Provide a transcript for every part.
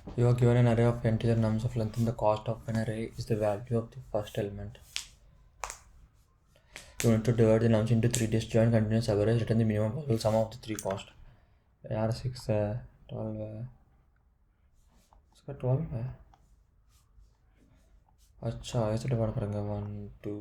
You are given an array of integer nums of length and the cost of an array is the value of the first element. You need to divide the nums into three disjoint continuous average, return the minimum possible sum of the three cost. यार 6 है, 12 है, इसका 12 है. अच्छा ऐसे divide करेंगे 1 2 3.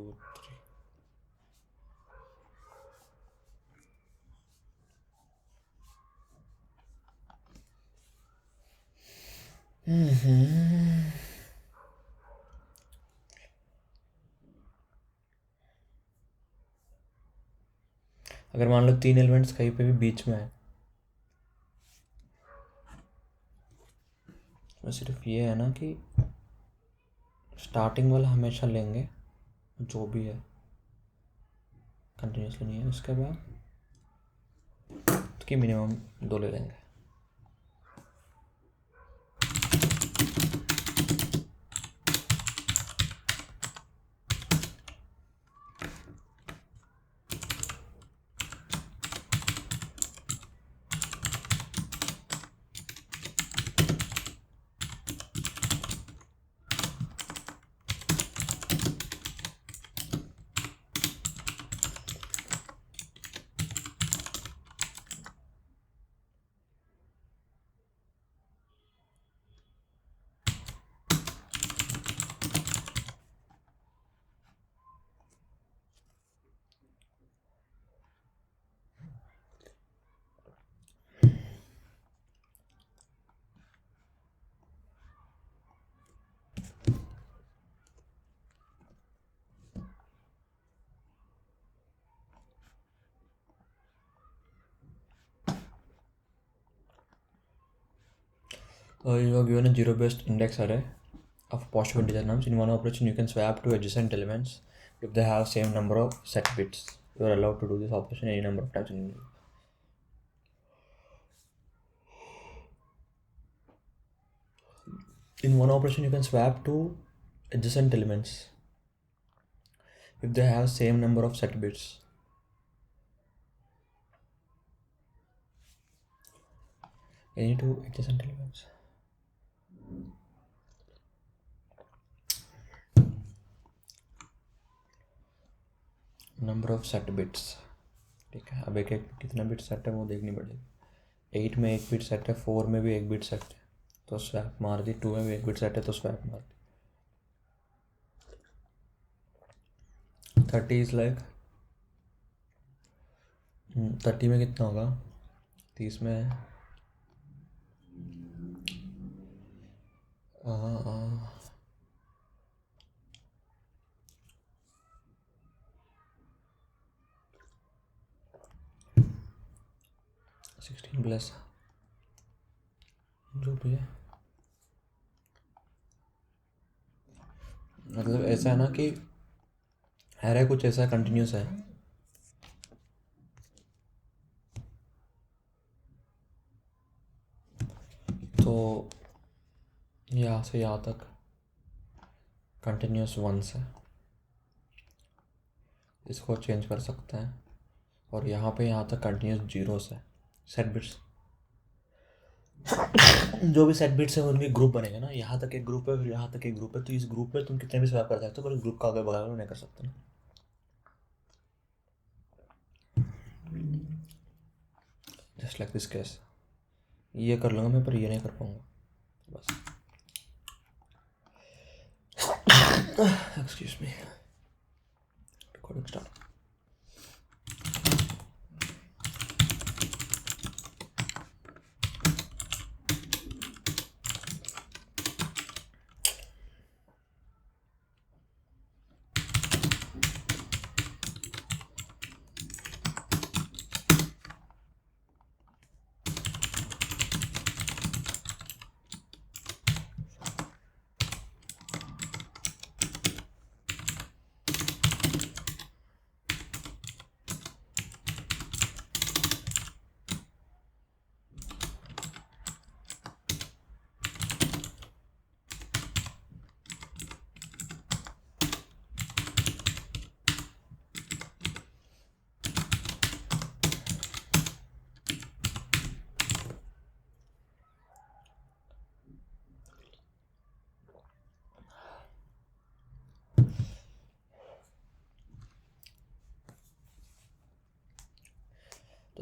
अगर मान लो 3 एलिमेंट्स कहीं पे भी बीच में है, तो सिर्फ ये है ना कि स्टार्टिंग वाला हमेशा लेंगे जो भी है, कंटिन्यूसली नहीं है, उसके बाद उसकी मिनिमम 2 ले लेंगे. You are given a zero-based index array of positive integer nums. In one operation, you can swap two adjacent elements if they have same number of set bits. You are allowed to do this operation any number of times in one operation. You can swap two adjacent elements if they have same number of set bits. Any two adjacent elements. Number of set bits. ठीक है, अब एक एक कितना bit set है वो देखनी पड़ेगी. 8 में एक बिट सेट है, 4 में भी एक बिट सेट है तो स्वैप मार दी, 2 में भी एक बिट सेट है तो स्वैप मार दी. 30 इज लाइक 30 में कितना होगा, 30 में 16 प्लस जो भी है. मतलब ऐसा है ना कि है कुछ ऐसा कंटिन्यूस है, तो यहाँ से यहाँ तक कंटिन्यूस वंस है, इसको चेंज कर सकते हैं. और यहाँ पे यहाँ तक कंटिन्यूस जीरोस है. सेट बिट्स जो भी सेट बिट्स है उनके ग्रुप बनेगा ना. यहाँ तक एक ग्रुप है, फिर यहाँ तक एक ग्रुप है, तो इस ग्रुप में तुम कितने भी स्वैप कर सकते हो, पर इस ग्रुप का आगे बगैर नहीं कर सकते ना. जस्ट लाइक दिस केस, ये कर लूँगा मैं पर ये नहीं कर पाऊँगा बस. Excuse me, recording start.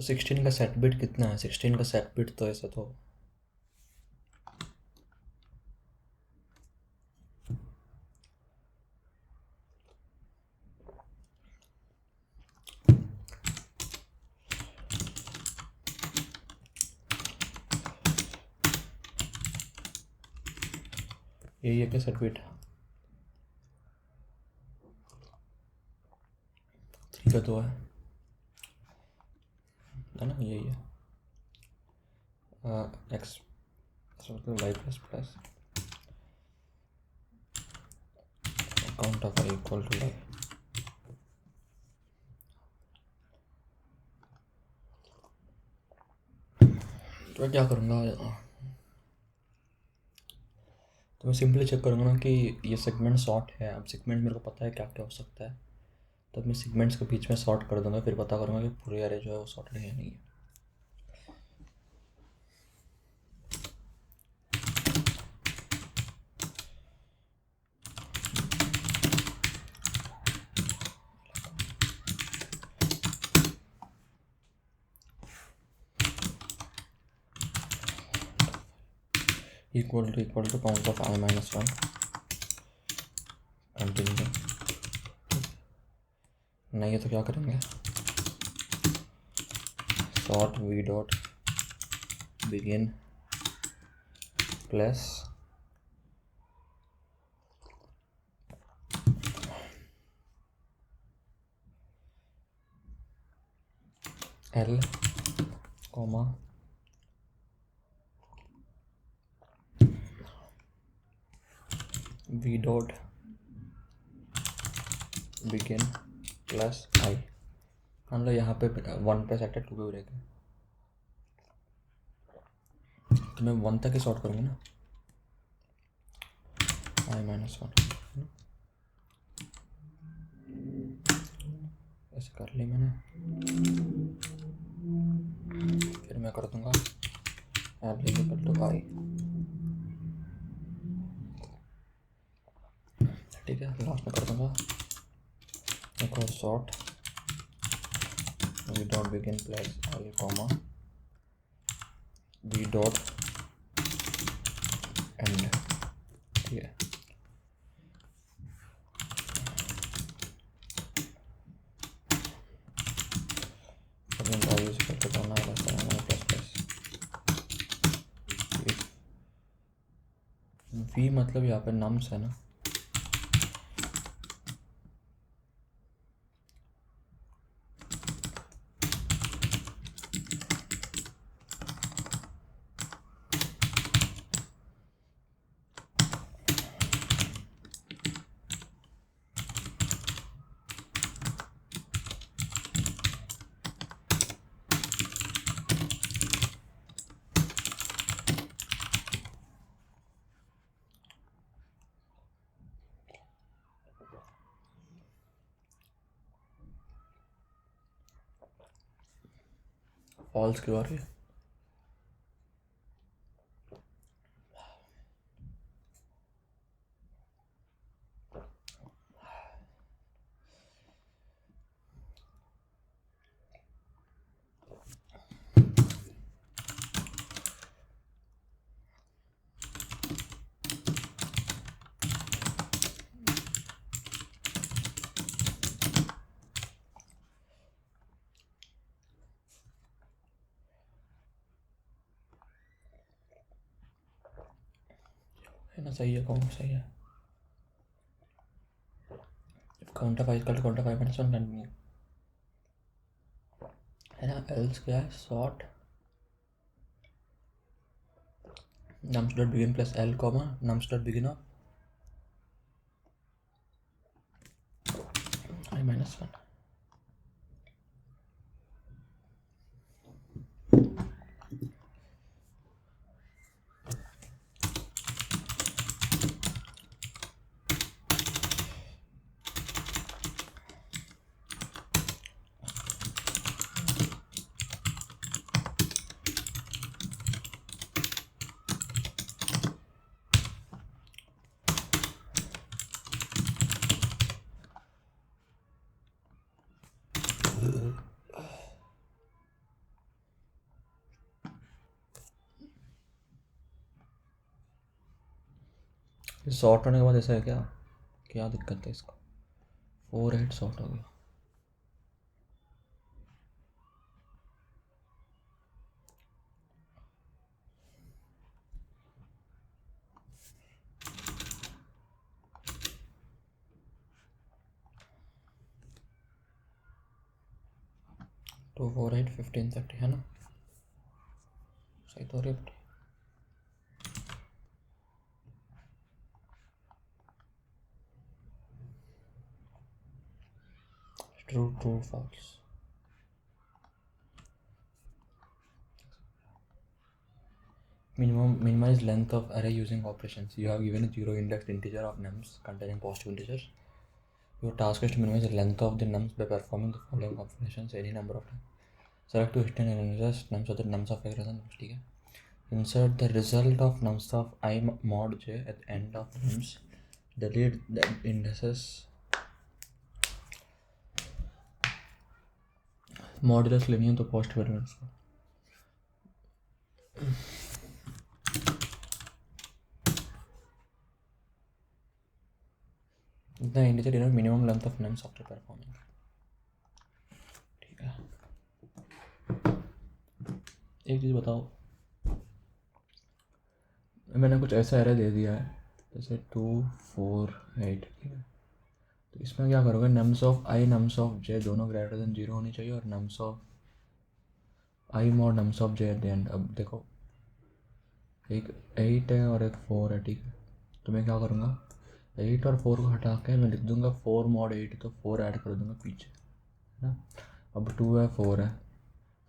तो 16 का सेट बिट कितना है? 16 का सेट बिट तो ऐसे तो यही है क्या सेट बिट? 3 का 2 है ना? यही है एक्स मतलब Y plus plus count of I equal to Y. तो मैं क्या करूँगा? तो मैं सिंपली चेक करूँगा ना कि ये सेगमेंट शॉर्ट है। अब सेगमेंट मेरे को पता है क्या क्या हो सकता है, तो मैं सेगमेंट्स के बीच में शॉर्ट कर दूंगा, फिर पता करूँगा कि पूरे अरे जो है वो शॉर्टेड है या नहीं है। Equal to count of i minus 1 continue. नहीं है तो क्या करेंगे? Sort v dot begin plus l comma v dot begin plus i. मान लो यहाँ पे 1 पे सेट है, 2 पे ब्रेक है, तो मैं 1 तक ही शॉर्ट करूँगा ना, आई माइनस 1 ऐसे कर ली मैंने। फिर मैं कर दूँगा एल इक्वल टू आई। ठीक है, लास्ट में कर दूँगा एक और short v dot begin plus l comma v dot end. ठीक है, वी मतलब यहाँ पे नम्स है ना, फॉल्स क्यों आ रही है? है ना, सही है, कौन सही है? काउंटर 5 कल काउंटर 5 माइनस 1 कंटिन्यू है ना। एल्स क्या है? Short nums dot begin plus l comma nums dot begin of i minus 1। Short होने के बाद ऐसा है क्या? क्या दिक्कत है इसको? 4 8 शॉर्ट हो गया। टू 4 8 15 30 है ना? सही तो रही है। True true false. Minimize length of array using operations. You have given a zero indexed integer of nums containing positive integers. Your task is to minimize the length of the nums by performing the following operations any number of times. Select to extend and insert nums of the nums of greater than nums. ठीक है. Insert the result of nums of I mod j at the end of nums. Delete the indices modulus लेनी है तो positive elements को. The integer denote minimum length of nums after performing. ठीक है. एक चीज़ बताओ, मैंने कुछ ऐसा एरर दे दिया है जैसे 2 4 8, ठीक है. तो इसमें क्या करोगे, nums of i nums of j दोनों ग्रेटर देन 0 होनी चाहिए और nums of i mod nums of j at the end. अब देखो एक 8 है और एक 4 है, ठीक है. तो मैं क्या करूँगा, 8 और 4 को हटा के मैं लिख दूँगा 4 मॉड 8, तो 4 ऐड कर दूँगा पीछे, है ना. अब 2 है 4 है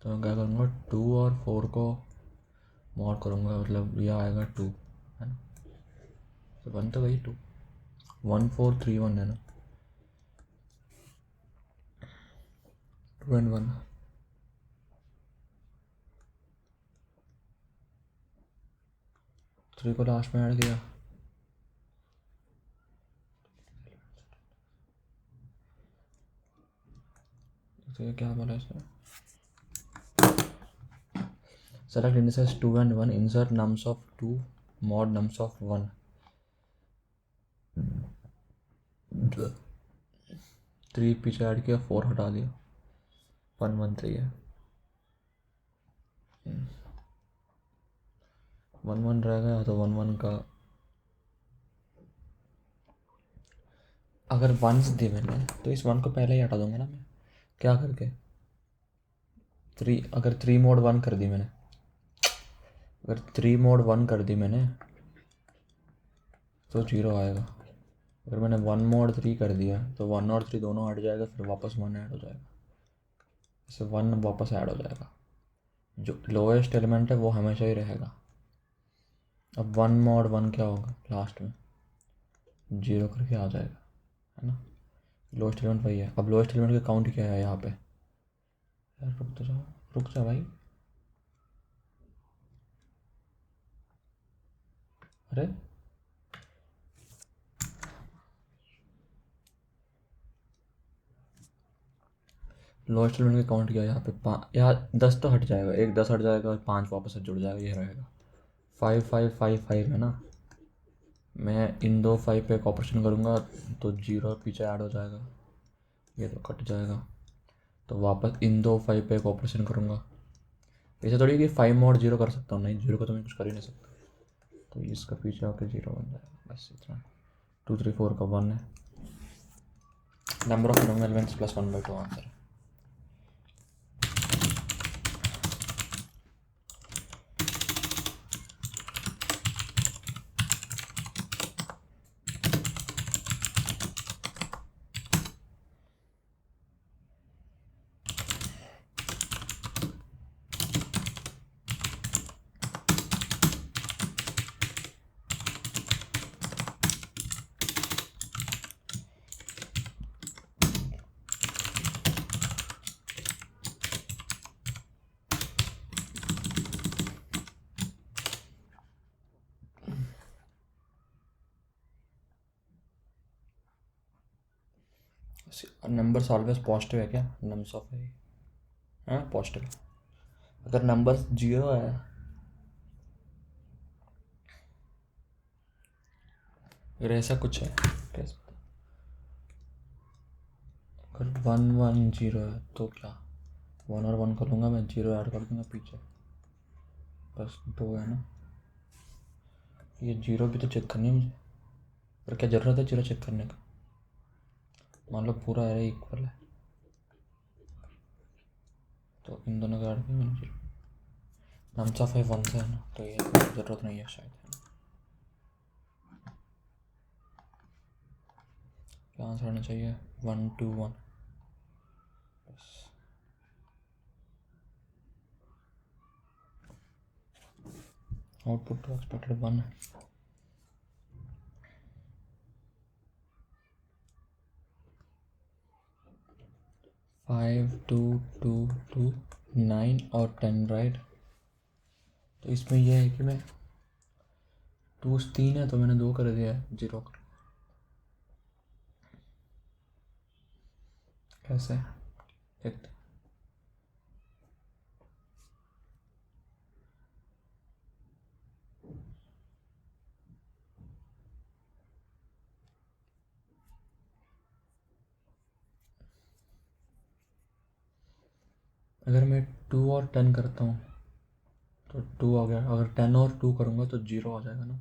तो मैं क्या करूँगा 2 और 4 को मॉड करूँगा, मतलब यह आएगा 2, है ना. तो 1 तो वही 2 1 4 3 1 है ना. 2 and 1 3 को लास्ट में ऐड किया. तो ये क्या बोला इसमें, select indices 2 and 1, insert nums of 2 mod nums of 1. 3 पीछे ऐड किया, 4 हटा दिया, 1 1 3 है. 1 1 रह गया तो 1 1 का अगर 1s दी मैंने तो इस 1 को पहले ही हटा दूंगा ना मैं, क्या करके 3, अगर 3 मोड 1 कर दी मैंने, अगर 3 मोड 1 कर दी मैंने तो 0 आएगा. अगर मैंने 1 मोड 3 कर दिया तो 1 और 3 दोनों हट जाएगा, फिर वापस 1 ऐड हो जाएगा, इससे 1 वापस ऐड हो जाएगा. जो लोएस्ट एलिमेंट है वो हमेशा ही रहेगा. अब 1 मोड 1 क्या होगा, लास्ट में 0 करके आ जाएगा, है ना. लोएस्ट एलिमेंट वही है. अब लोएस्ट एलिमेंट का काउंट क्या है यहाँ पे, यार रुक तो जाओ, रुक जा भाई. अरे लोएस्ट एलिमेंट का काउंट किया यहाँ पे, यहाँ 10 तो हट जाएगा, एक 10 हट जाएगा और 5 वापस से जुड़ जाएगा, ये रहेगा 5 5 5 5 है ना. मैं इन दो 5 पे एक ऑपरेशन करूँगा तो 0 पीछे ऐड हो जाएगा, ये तो कट जाएगा. तो वापस इन दो 5 पे एक ऑपरेशन करूँगा. ऐसा थोड़ी कि 5 मोड 0 कर सकता हूँ, नहीं 0 को तो मैं कुछ कर ही नहीं सकता. तो इसका पीछे आके 0 बन जाएगा, बस इतना. 2 3 4 का 1 है. Number of normal elements plus 1/2 answer है. नंबर्स ऑलवेज पॉजिटिव है क्या, नम्स ऑफ है, हाँ पॉजिटिव. अगर नंबर्स 0 है अगर ऐसा कुछ है कैसे पता? अगर 1 1 0 है तो क्या 1 और 1 खोलूँगा मैं, 0 ऐड कर दूँगा पीछे, बस 2 है ना। ये 0 भी तो चेक करनी है मुझे, पर क्या ज़रूरत है 0 चेक करने का? मान लो पूरा एरे इक्वल है तो इन दोनों का ऐड भी मैंने 0 नम्स ऑफ आई 1 से है ना, तो ये ज़रूरत नहीं है शायद, है ना। क्या आंसर आना चाहिए? 1 2 1 बस। आउटपुट टू एक्सपेक्टेड 1 है। फाइव 2 2 2 9 और 10 राइट। तो इसमें यह है कि मैं 2 3 है तो मैंने 2 कर दिया है, 0 कर। कैसे देखते? अगर मैं 2 और 10 करता हूँ तो 2 आ गया, अगर 10 और 2 करूँगा तो 0 आ जाएगा ना।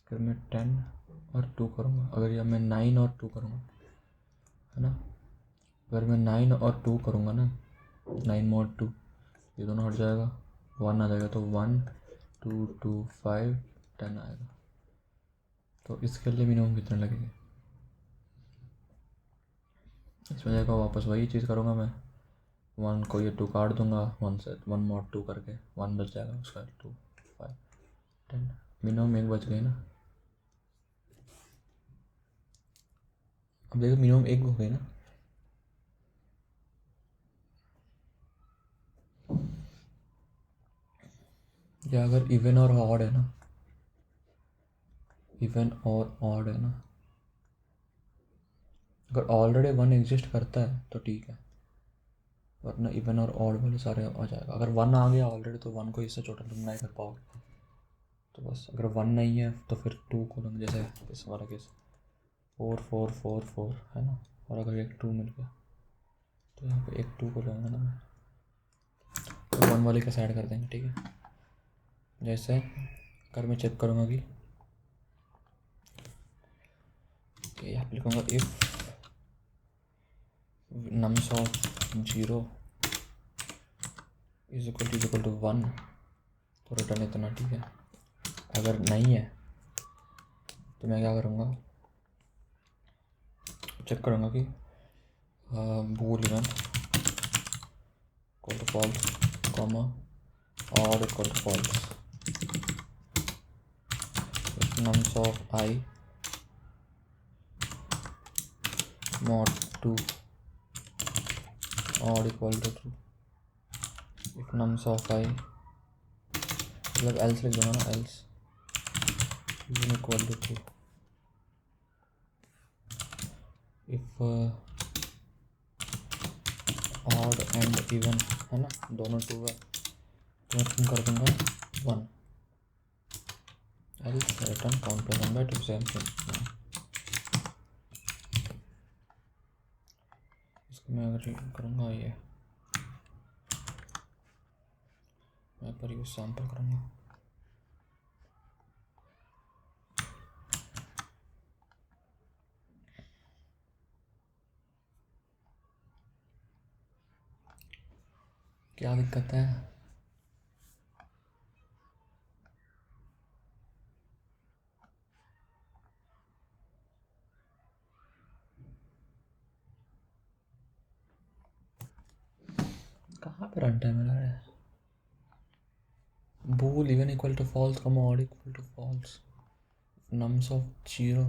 अगर मैं 10 और 2 करूँगा, अगर या मैं 9 और 2 करूँगा, है ना। अगर मैं 9 और 2 करूँगा ना, 9 मोड 2, ये दोनों हट जाएगा, 1 आ जाएगा, तो 1 2 2 5 10 आएगा। तो इसके लिए मिनिमम कितने लगेंगे? इसमें जाएगा वापस वही चीज़ करूँगा मैं, 1 को ये 2 काट दूंगा, 1 से 1 मोड 2 करके 1 बच जाएगा, उसका 2 5 10 मिनिमम 1 बच गई ना। अब देखो मिनिमम 1 हो गई ना। या अगर इवन और ऑड है ना, इवन और ऑड है ना, अगर ऑलरेडी 1 एग्जिस्ट करता है तो ठीक है, वरना इवन और ऑड वाले सारे आ जाएगा। अगर 1 आ गया ऑलरेडी तो 1 को इससे छोटा तुम नहीं कर पाओगे। तो बस अगर 1 नहीं है तो फिर 2 खोलेंगे, जैसे इस वाला केस 4 4 4 4 है ना। और अगर एक 2 मिल गया तो यहाँ पे एक 2 को लूँगा ना मैं, तो 1 वाले का साइड कर देंगे, ठीक है। जैसे अगर मैं चेक करूँगा कि यहाँ पे लिखूँगा if nums of 0 is equal to 1 तो रिटर्न इतना, ठीक है। अगर नहीं है तो मैं क्या करूँगा, चेक करूँगा कि bool event equal to false comma और equal to false, nums of i mod 2 और equal to true, if nums of i मतलब एल्स लिख दूँगा ना, else equal to true, if odd and even है ना, दोनों 2 है तो मैं कर दूँगा 1, else return count plus 1 by 2 same thing. इसको मैं अगर करूँगा ये मैं पर यूज सैम्पल करूँगा, क्या दिक्कत है? कहाँ पे रन टाइम लगा है? Bool even equal to false comma odd equal to false, nums of 0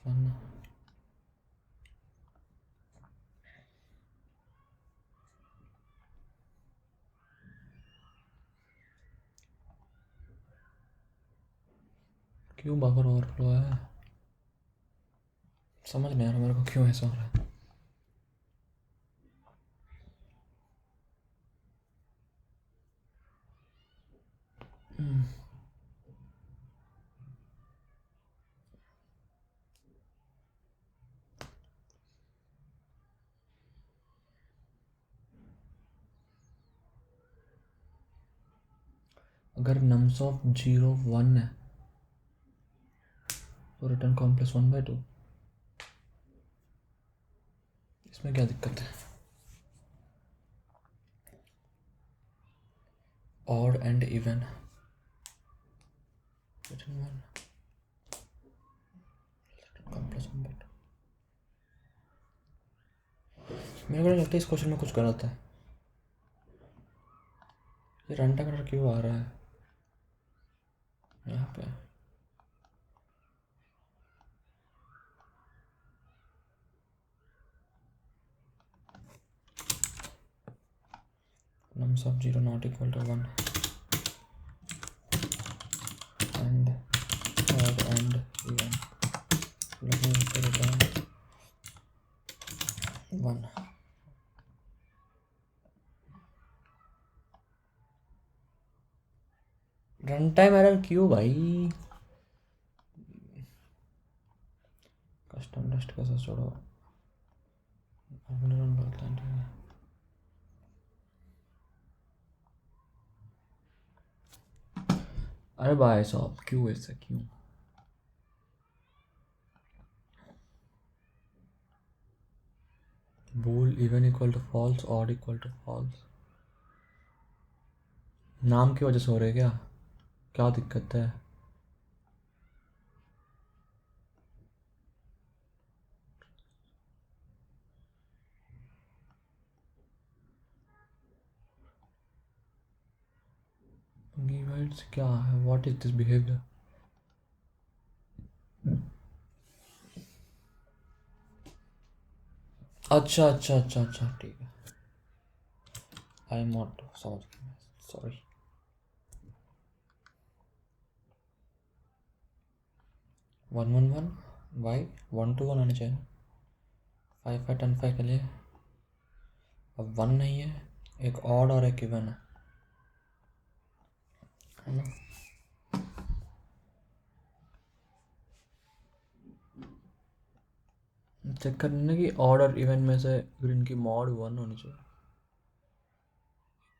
1। क्यों बफर ओवरफ्लो है? समझ नहीं आ रहा मेरे को क्यों ऐसा हो रहा है। अगर नम्स ऑफ 0 1 है तो रिटर्न कॉम्प्लेक्स 1/2। इसमें क्या दिक्कत है? Odd and even return 1 return complex 1/2। मेरे को नहीं लगता इस क्वेश्चन में कुछ गलत है। ये रन टाइम एरर क्यों आ रहा है यहाँ पे? nums of 0 not equal to 1 and odd and even, let me return 1। Run time error क्यों भाई? कस्टम लिस्ट कैसे छोड़ो, अपने रन करते हैं, ठीक है। अरे भाई साहब क्यों ऐसा क्यों? Bool even equal to false, odd equal to false. नाम की वजह से हो रहा है क्या? क्या दिक्कत है? गिवर्स क्या है? What is this behaviour? अच्छा अच्छा अच्छा अच्छा ठीक है, आई एम नॉट समझ गया, सॉरी। 1 1 1 वाई 1 2 1 आने चाहिए ना 5 5 10 5 के लिए। अब 1 नहीं है, एक ऑड और एक इवन है ना? चेक करने की ऑड और इवन में से ग्रीन की मॉड 1 होनी चाहिए।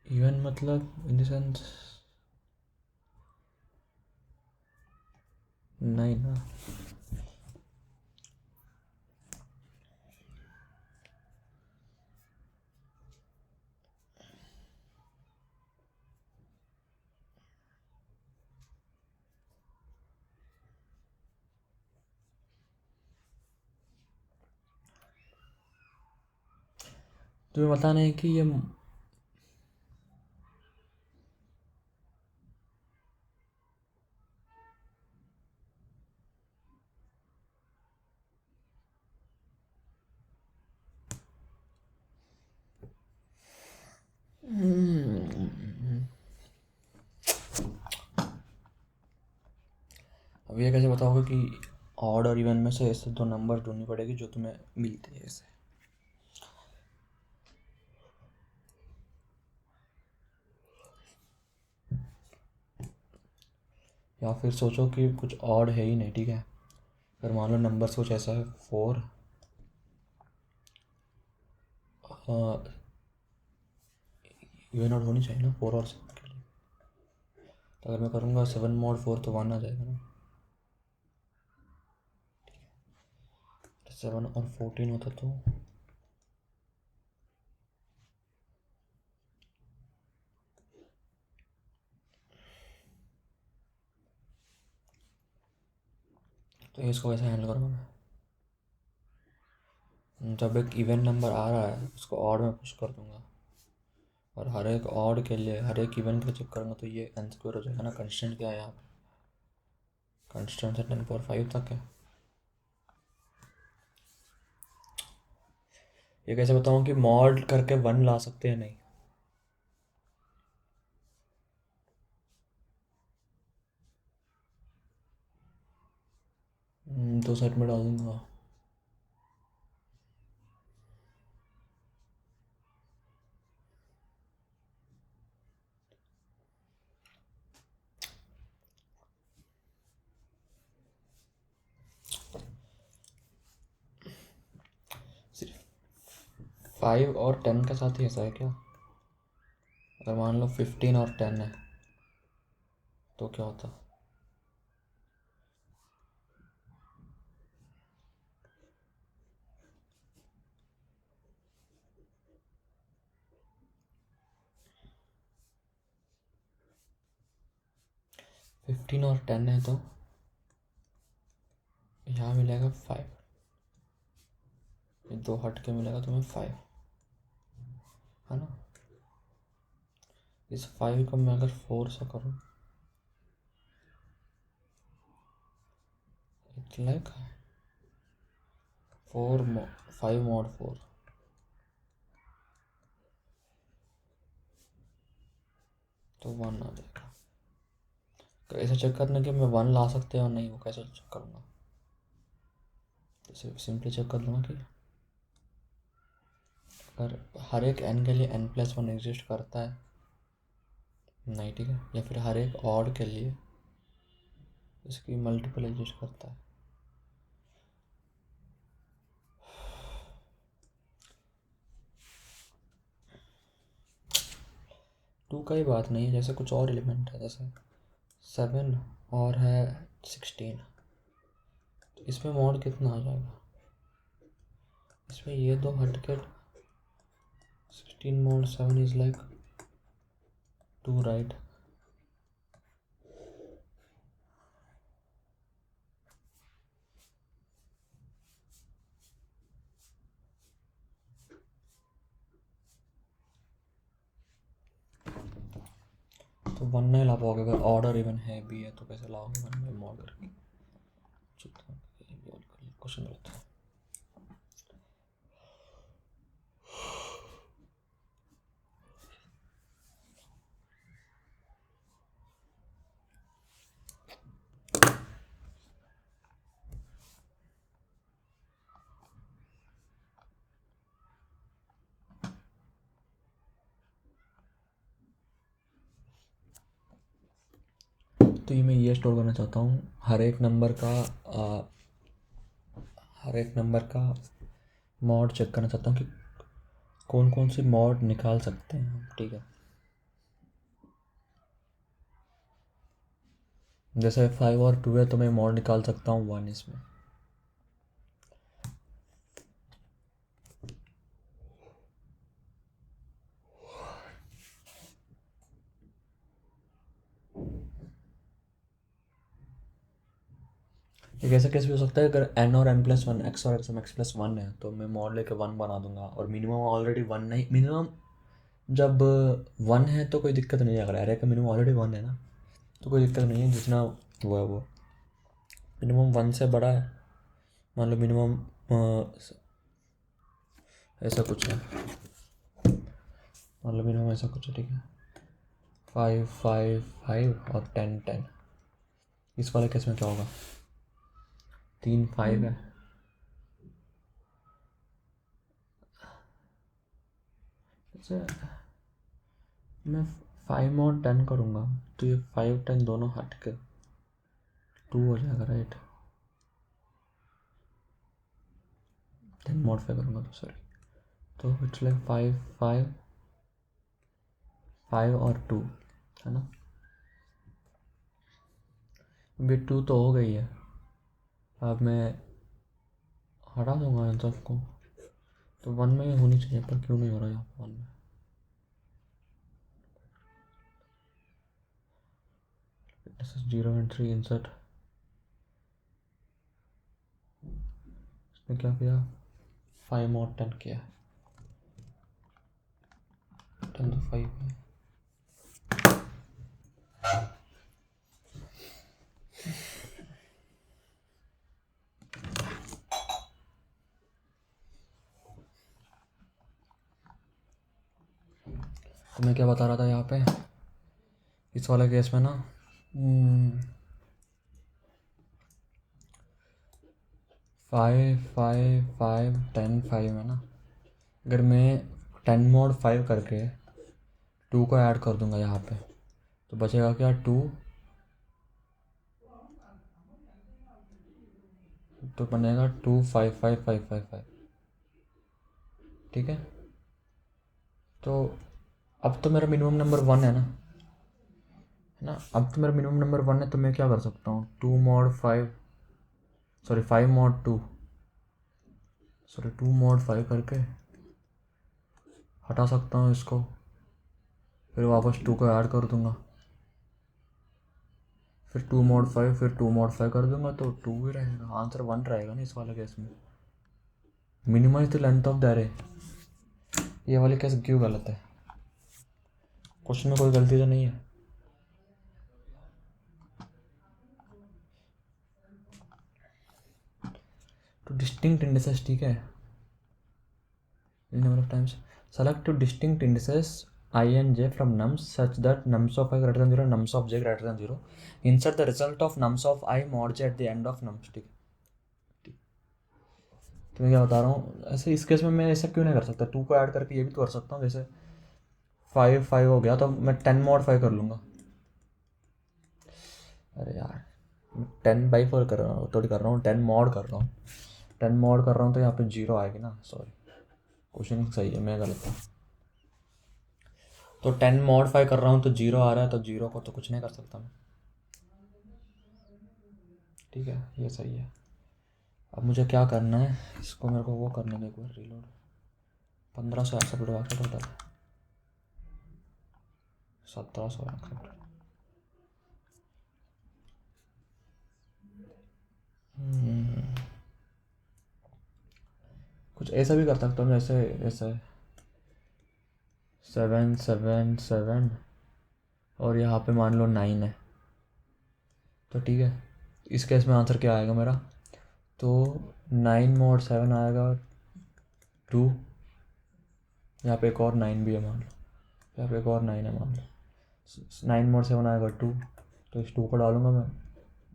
इवन मतलब इन द सेंस नहीं ना। तुम्हें पता नहीं कि ये अब ये कैसे बताओगे कि ऑड और इवन में से ऐसे दो नंबर ढूंढनी पड़ेगी जो तुम्हें मिलते हैं ऐसे? या फिर सोचो कि कुछ ऑड है ही नहीं, ठीक है। अगर मान लो नंबर्स कुछ ऐसा है 4 इवन ऑड होनी चाहिए ना 4 और 7 के लिए। तो अगर मैं करूँगा 7 mod 4 तो 1 आ जाएगा ना। 7 और 14 होता तो इसको कैसे हैंडल करूँगा मैं? जब एक इवन नंबर आ रहा है उसको ऑड में पुश कर दूंगा और हर एक ऑड के लिए, हर एक इवन के लिए चेक करूँगा तो ये n स्क्वायर हो जाएगा ना। कंस्टेंट क्या है यहाँ पे? कंस्टेंट है 10 power 5 तक है। ये कैसे बताऊँ कि मॉड करके 1 ला सकते हैं? नहीं। दो साइड में डाल दूंगा। सिर्फ 5 और 10 के साथ ही ऐसा है क्या? अगर मान लो 15 और 10 है तो क्या होता? फिफ्टीन और 10 है तो यहाँ मिलेगा 5, ये 2 हट के मिलेगा तुम्हें 5, है ना? इस 5 को मैं अगर 4 से करूँ, इट्स लाइक 5 mod 4, तो 1 आ जाएगा। कैसे चेक करने के मैं 1 ला सकते हैं और नहीं, वो कैसे चेक करूँगा? तो सिंपली चेक कर लूँगा कि अगर हर एक n के लिए n+1 एग्जिस्ट करता है, नहीं, ठीक है, या फिर हर एक ऑड के लिए इसकी मल्टीपल एग्जिस्ट करता है। टू का ही बात नहीं है, जैसे कुछ और एलिमेंट है, जैसे 7 और है 16, तो इसमें मॉड कितना आ जाएगा? इसमें ये दो हट के 16 mod 7 इज लाइक 2, राइट? तो 1 नहीं ला पाओगे, अगर ऑर्डर इवन है भी है तो कैसे लाओगे 1 में मॉड करके? क्वेश्चन गलत है। तो ये मैं ये स्टोर करना चाहता हूँ, हर एक नंबर का मॉड चेक करना चाहता हूँ कि कौन कौन सी मॉड निकाल सकते हैं हम, ठीक है? जैसे 5 और 2 है तो मैं मॉड निकाल सकता हूँ 1 इसमें। एक ऐसा केस भी हो सकता है, अगर n और n+1 x और x+1 है तो मैं मॉड लेके 1 बना दूंगा, और मिनिमम ऑलरेडी 1 नहीं, मिनिमम जब 1 है तो कोई दिक्कत नहीं है, अगर एरे का मिनिमम ऑलरेडी 1 है ना तो कोई दिक्कत नहीं है, जितना वो है वो मिनिमम 1 से बड़ा है, मान लो मिनिमम ऐसा कुछ है, मान लो मिनिमम ऐसा कुछ है, ठीक है, 5 5 5 और 10 10। इस वाले केस में क्या होगा? 3 5 है, मैं 5 और 10 करूँगा तो ये 5 10 दोनों हट के 2 हो जाएगा, राइट? 10 मॉडिफाई करूँगा तो सॉरी, तो इट्स लाइक 5 5 5 और 2, है ना? अभी 2 तो हो गई है, अब मैं हटा दूंगा इन सबको, तो 1 में ही होनी चाहिए, पर क्यों नहीं हो रहा यहाँ पर 1 में? This is 0 and 3 insert, इसने क्या किया? 5 और 10 किया, 10 तो 5 है। तो मैं क्या बता रहा था यहाँ पे, इस वाले केस में ना 5 5 5 10 5 है ना, अगर मैं 10 mod 5 करके 2 को ऐड कर दूंगा यहाँ पे तो बचेगा क्या? 2, तो बनेगा 2 5 5 5 5 5, ठीक है? तो अब तो मेरा मिनिमम नंबर 1 है ना, ना। अब तो मेरा मिनिमम नंबर 1 है, तो मैं क्या कर सकता हूँ, 2 mod 5, sorry 5 mod 2, sorry 2 mod 5 करके हटा सकता हूँ इसको, फिर वापस 2 को ऐड कर दूँगा, फिर 2 mod 5, फिर 2 mod 5 कर दूँगा, तो 2 ही रहेगा, आंसर 1 रहेगा ना इस वाले केस में। Minimize the length of the अरे, ये वाली केस क्यों गलत है? क्वेश्चन में कोई गलती तो नहीं है? टू डिस्टिंक्ट इंडिसेस, ठीक है, number of times select two distinct indices I and j from nums such that nums of I greater than 0 nums of j greater than 0, insert the result of nums of I mod j at the end of nums, ठीक है। तो मैं क्या बता रहा हूँ, ऐसे इस केस में मैं ऐसा क्यों नहीं कर सकता, 2 को ऐड करके ये भी तो कर सकता हूँ, जैसे 5 5 हो गया तो मैं 10 mod 5 कर लूँगा। अरे यार, 10/4 कर रहा हूँ, थोड़ी कर रहा हूँ, 10 mod कर रहा हूँ, 10 mod कर रहा हूँ, तो यहाँ पे 0 आएगी ना, सॉरी क्वेश्चन सही है, मैं गलत हूँ। तो 10 mod 5 कर रहा हूँ तो 0 आ रहा है, तो 0 को तो कुछ नहीं कर सकता मैं, ठीक है, ये सही है। अब मुझे क्या करना है, इसको मेरे को वो करने में एक बार रीलोड, 1500 एक्सेप्ट हुआ क्या टोटल, 1700 एक्सेप्ट। कुछ ऐसा भी कर सकता हूँ, जैसे ऐसे 7 7 7 और यहाँ पे मान लो 9 है, तो ठीक है, इस केस में आंसर क्या आएगा मेरा, तो 9 mod 7 आएगा 2, यहाँ पे एक और 9 भी है मान लो, यहाँ पे एक और 9 है मान लो, 9 mod 7 आएगा 2, तो इस 2 को डालूंगा मैं,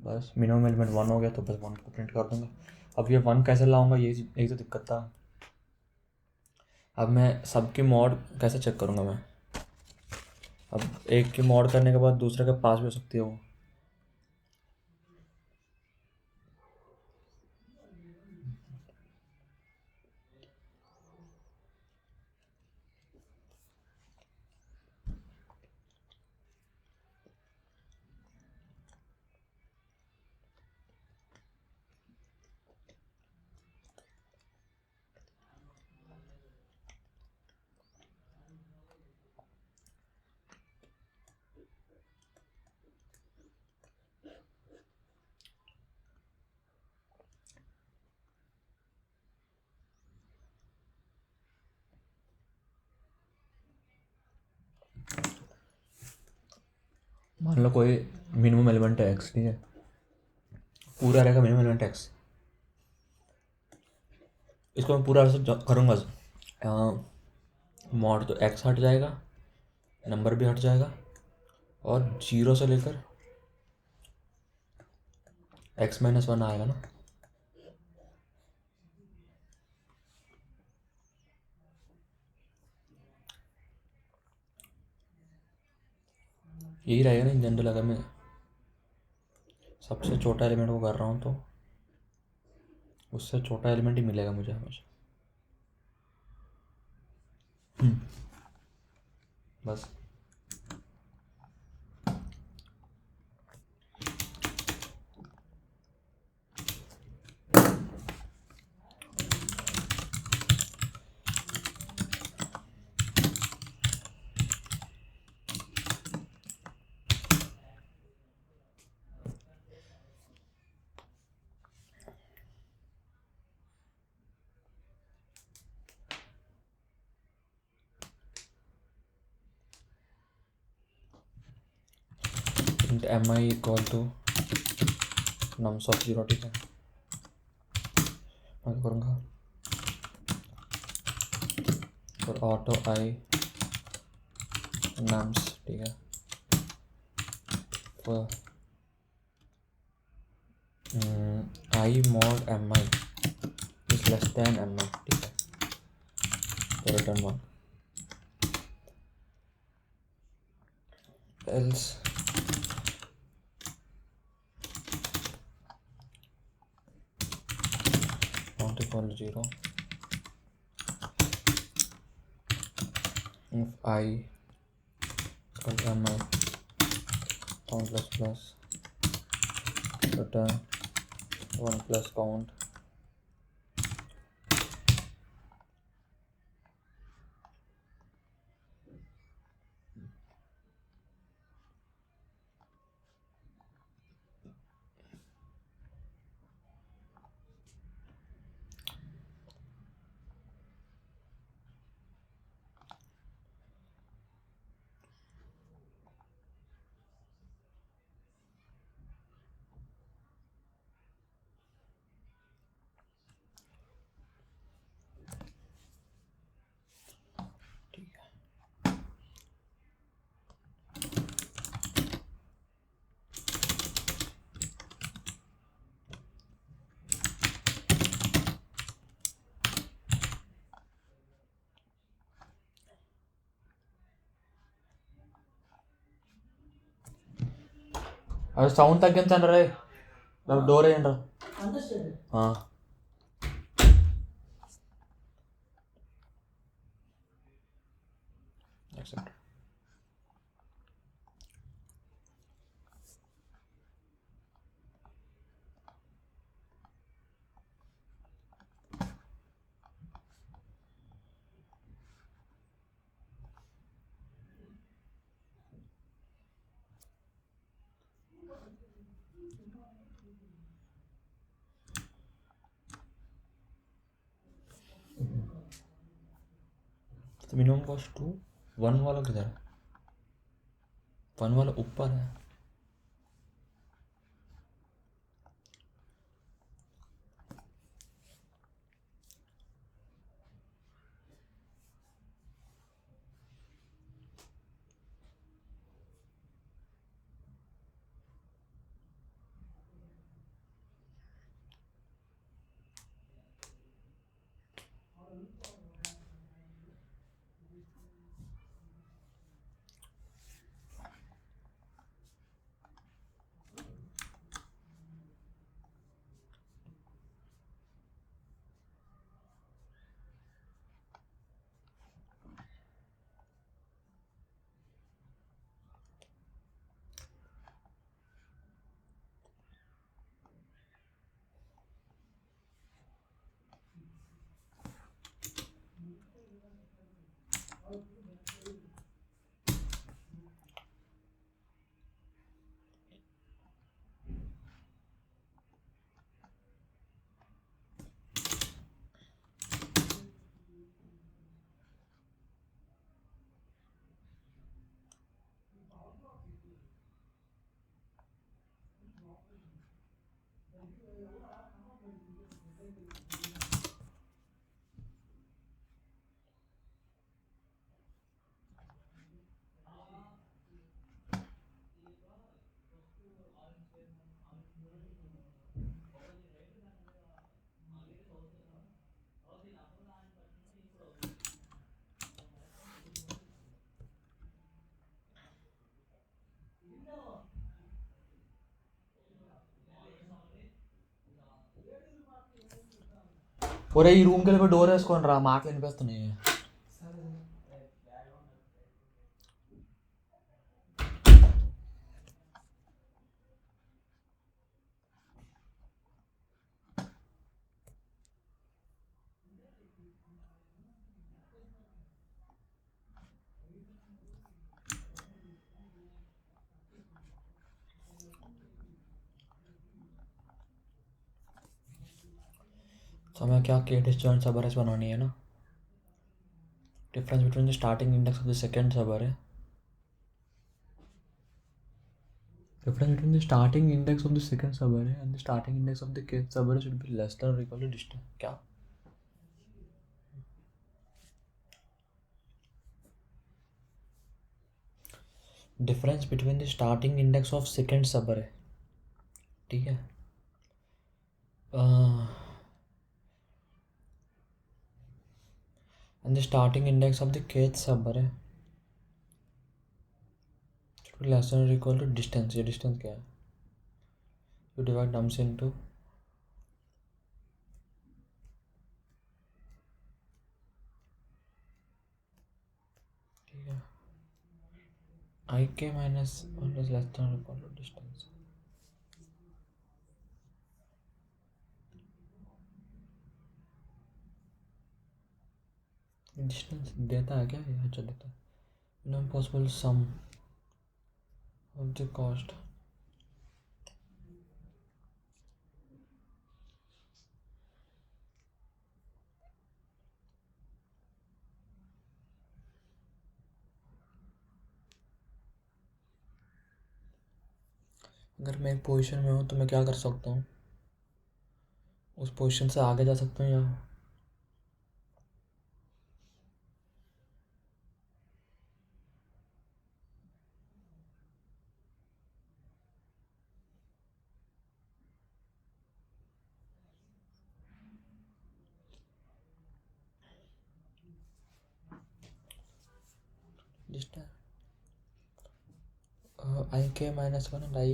बस मिनिमम एलिमेंट 1 हो गया, तो बस 1 को प्रिंट कर दूंगा। अब ये 1 कैसे लाऊंगा, ये एक तो दिक्कत था। अब मैं सबकी मॉड कैसे चेक करूंगा मैं, अब एक की मॉड करने के बाद दूसरे के पास भी हो सकती है वो, मान लो कोई मिनिमम एलिमेंट है एक्स, ठीक है, पूरा रहेगा मिनिमम एलिमेंट एक्स, इसको मैं पूरा ऐसे करूँगा, मॉड तो एक्स हट जाएगा, नंबर भी हट जाएगा, और 0 से लेकर x-1 आएगा ना, यही रहेगा ना जनरल, अगर मैं सबसे छोटा एलिमेंट को कर रहा हूँ तो उससे छोटा एलिमेंट ही मिलेगा मुझे हमेशा। बस mi equal to nums of 0, ठीक है, मैं क्या करूँगा, और ऑटो आई नम्स, ठीक है, तो आई mod mi is less then mi, ठीक है, तो return 1, else not equal to 0 if I equal to mi, count plus return 1 plus count. అది సౌండ్ తగ్గించండి రే, డోర్ వేయండి రా. Accept. तो मिनिमम कॉस्ट 2 1 वाला किधर है? 1 वाला ऊपर है. ఒరే ఈ రూమ్కి వెళ్ళి డోర్ వేసుకోండి రా, మాటలు వినిపిస్తున్నాయి. तो हमें क्या के डिस्जॉइंट सब अरेज बनानी है ना. Difference between the starting index of the second सब अरे. Difference between the starting index of the second subarray and the starting index of the kth subarray should be less than or equal to distance. क्या? Difference between the starting index of second subarray, ठीक है? And the starting index of the kth subarray should be less than or equal to distance. ये distance क्या है? You divide nums into I k minus 1 is less than or equal to distance. Distance देता है क्या? ये अच्छा देता है. No possible sum of the cost. अगर मैं एक पोजीशन में हूँ तो मैं क्या कर सकता हूँ? उस पोजीशन से आगे जा सकता हूँ या डिस्टेंस आई के minus 1 and I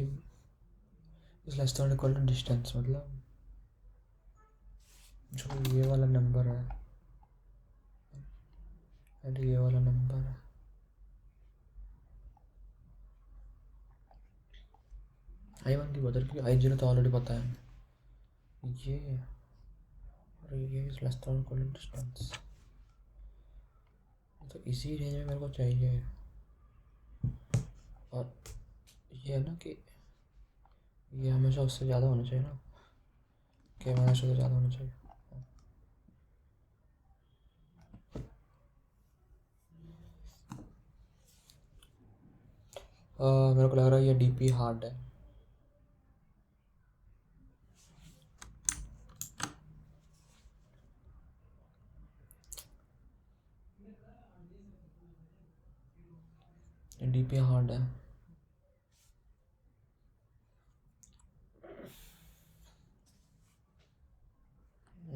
is less than equal to distance. मतलब जो ये वाला नंबर है एंड ये वाला नंबर है, I1 की बदल की I0 तो ऑलरेडी पता है. ये और ये is less than equal to distance. तो इसी रेंज में मेरे को चाहिए. और ये है ना कि ये हमेशा उससे ज़्यादा होना चाहिए ना, के माइनस से ज़्यादा होना चाहिए. मेरे को लग रहा है ये डीपी हार्ड है. डीपी हार्ड है.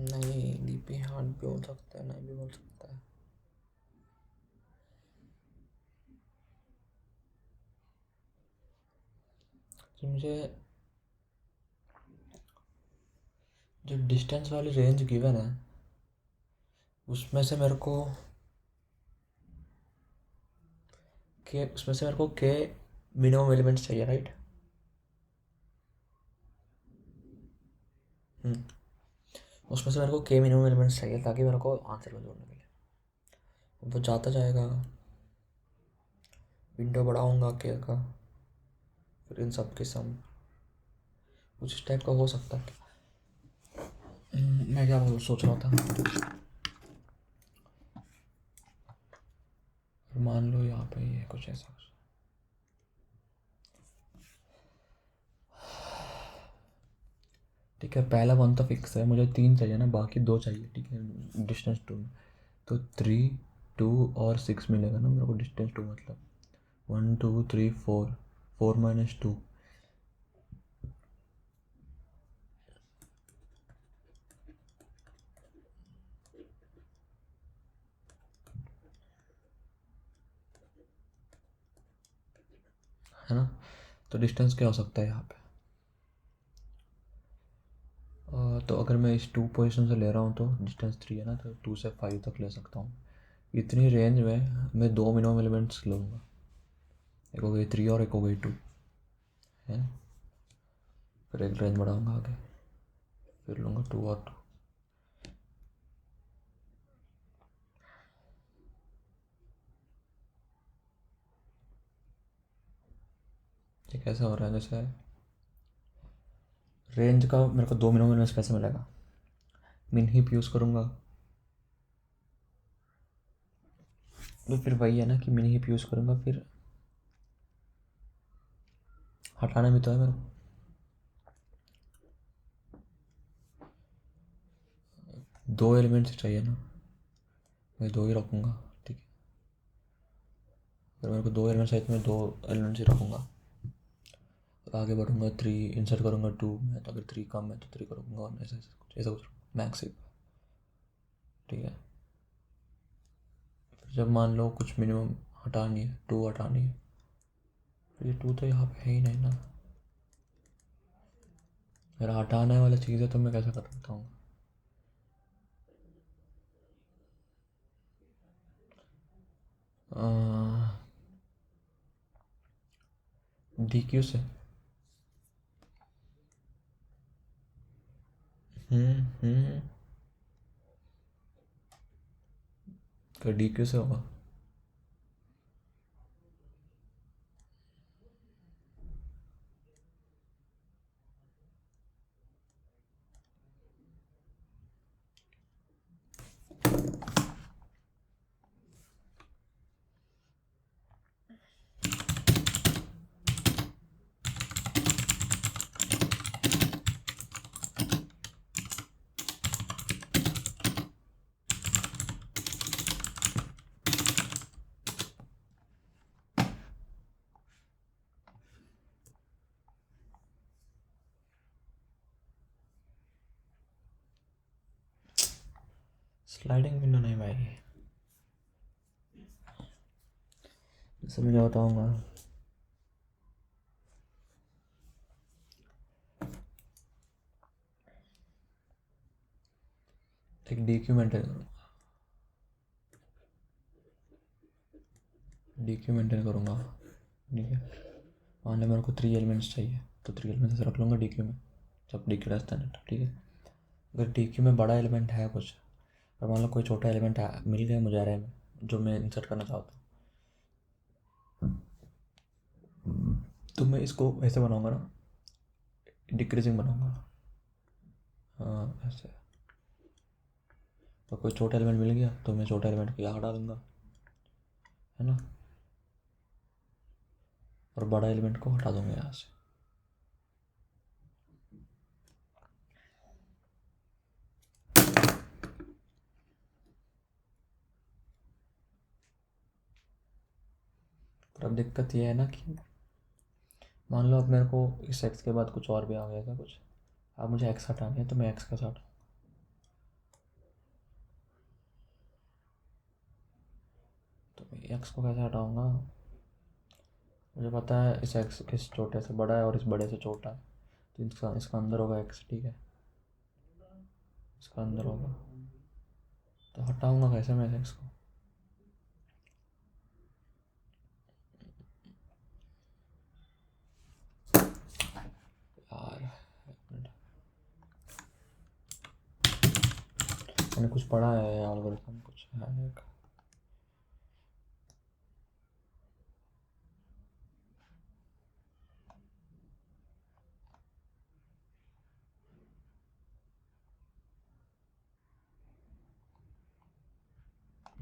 नहीं, डीपी हार्ड भी हो सकता है, नहीं भी हो सकता है. तो मुझे जो डिस्टेंस वाली रेंज गिवन है उसमें से मेरे को के मिनिमम एलिमेंट्स चाहिए, राइट? उसमें से मेरे को के मिनिमम एलिमेंट्स चाहिए ताकि मेरे को आंसर में जोड़ने मिले. वो जाता जाएगा, विंडो बढ़ाऊंगा के का, फिर इन सब के सम कुछ इस टाइप का हो सकता है. मैं क्या सोच रहा था, मान लो यहाँ पे ये कुछ ऐसा. ठीक है, पहला वन तो फिक्स है, मुझे 3 चाहिए ना, बाकी 2 चाहिए. ठीक है, डिस्टेंस 2 में तो 3 2 और 6 मिलेगा ना मेरे को. डिस्टेंस 2 मतलब 1 2 3 4 4 माइनस 2. है ना? तो डिस्टेंस क्या हो सकता है यहाँ पे? तो अगर मैं इस 2 पोजीशन से ले रहा हूँ तो डिस्टेंस 3 है ना, तो 2 से 5 तक ले सकता हूँ. इतनी रेंज में मैं 2 मिनिमम एलिमेंट्स लूँगा. एक हो गई 3 और एक हो गई 2 है. फिर एक रेंज बढ़ाऊँगा आगे, फिर लूँगा 2 और 2. ये कैसे हो रहा है? जैसे रेंज का मेरे को 2 मिनिमम एलिमेंट्स कैसे मिलेगा? मिन हीप यूज़ करूँगा. तो फिर वही है ना कि मिन हीप यूज़ करूँगा, फिर हटाना भी तो है मेरे को. 2 एलिमेंट्स चाहिए ना, मैं 2 ही रखूँगा. ठीक है, अगर मेरे को 2 एलिमेंट्स चाहिए तो मैं 2 एलिमेंट्स ही रखूँगा. आगे बढ़ूँगा 3 इंसर्ट करूँगा 2 में, तो अगर 3 कम है तो 3 करूँगा, और ऐसा कुछ मैक्स ही. ठीक है, फिर जब मान लो कुछ मिनिमम हटानी है, 2 हटानी है, तो ये 2 तो यहाँ पे है ही नहीं ना. अगर हटाने वाली चीज़ है तो मैं कैसे कर सकता हूँ? डी क्यू से। हम्म, क्या डी क्यू से होगा? स्लाइडिंग विंडो नहीं भाई, जैसे मैं बताऊँगा। एक डी क्यू मेंटेन करूँगा, डी क्यू मेंटेन करूँगा, ठीक है। मान लो मेरे को 3 एलिमेंट्स चाहिए, तो 3 एलिमेंट्स रख लूँगा डी क्यू में, जब डी क्यू रहता है, ठीक है। अगर डी क्यू में बड़ा एलिमेंट है कुछ, और मान लो कोई छोटा एलिमेंट है मिल गया मुझे अरे में, जो मैं इंसर्ट करना चाहता हूँ, तो मैं इसको ऐसे बनाऊँगा ना, डिक्रीजिंग बनाऊँगा। हाँ ऐसे। तो कोई छोटा एलिमेंट मिल गया तो मैं छोटा एलिमेंट को यहाँ डालूँगा, है ना, और बड़ा एलिमेंट को हटा दूँगा यहाँ से। पर अब दिक्कत ये है ना कि मान लो अब मेरे को इस एक्स के बाद कुछ और भी आ गया था कुछ, अब मुझे एक्स हटाना है, तो मैं एक्स का हटाऊँ, तो मैं एक्स को कैसे हटाऊँगा? मुझे पता है इस एक्स इस छोटे से बड़ा है और इस बड़े से छोटा है, तो इसका अंदर होगा एक्स, ठीक है, इसका अंदर होगा, तो हटाऊँगा कैसे मैं एक्स को? यार मैंने कुछ पढ़ा है एल्गोरिथम कुछ है एक,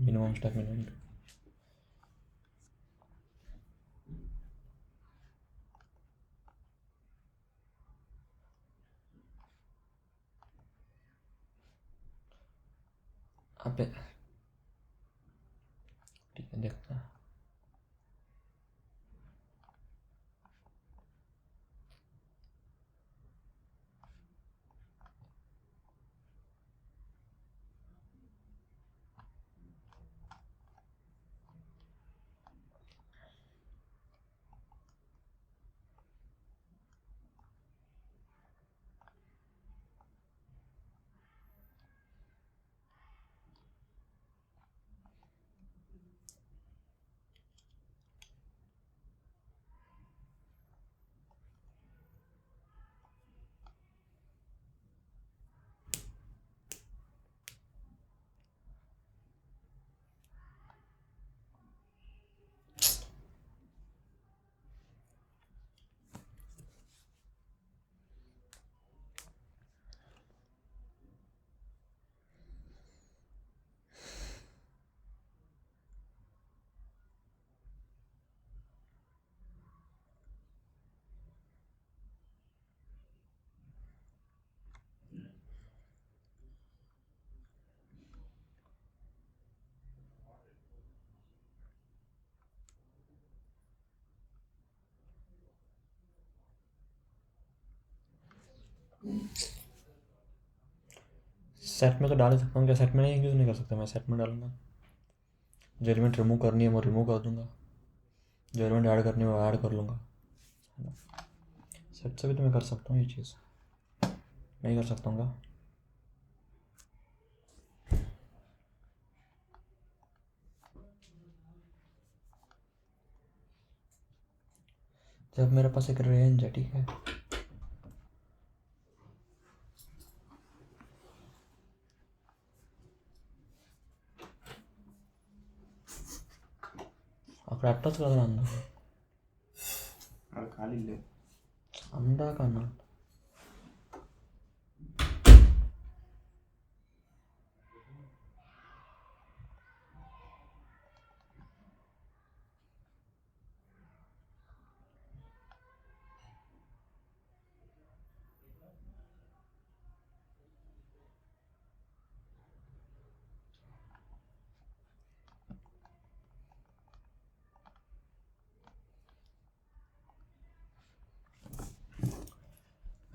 मिनिमम स्टेप मिनिमम। अबे ठीक है, देखते हैं। सेट में तो डाल ही सकता हूँ क्या? सेट में नहीं यूज़ नहीं कर सकता मैं? सेट में डालूंगा, जो एलिमेंट रिमूव करनी है वो रिमूव कर दूंगा, जो एलिमेंट ऐड करनी है वो ऐड कर लूँगा। सेट से भी तो मैं कर सकता हूँ ये चीज़, नहीं कर सकता हूँ? जब मेरे पास एक रेंज है, ठीक है, प्रैक्टिस कर अंदर खाली ले अंडा का ना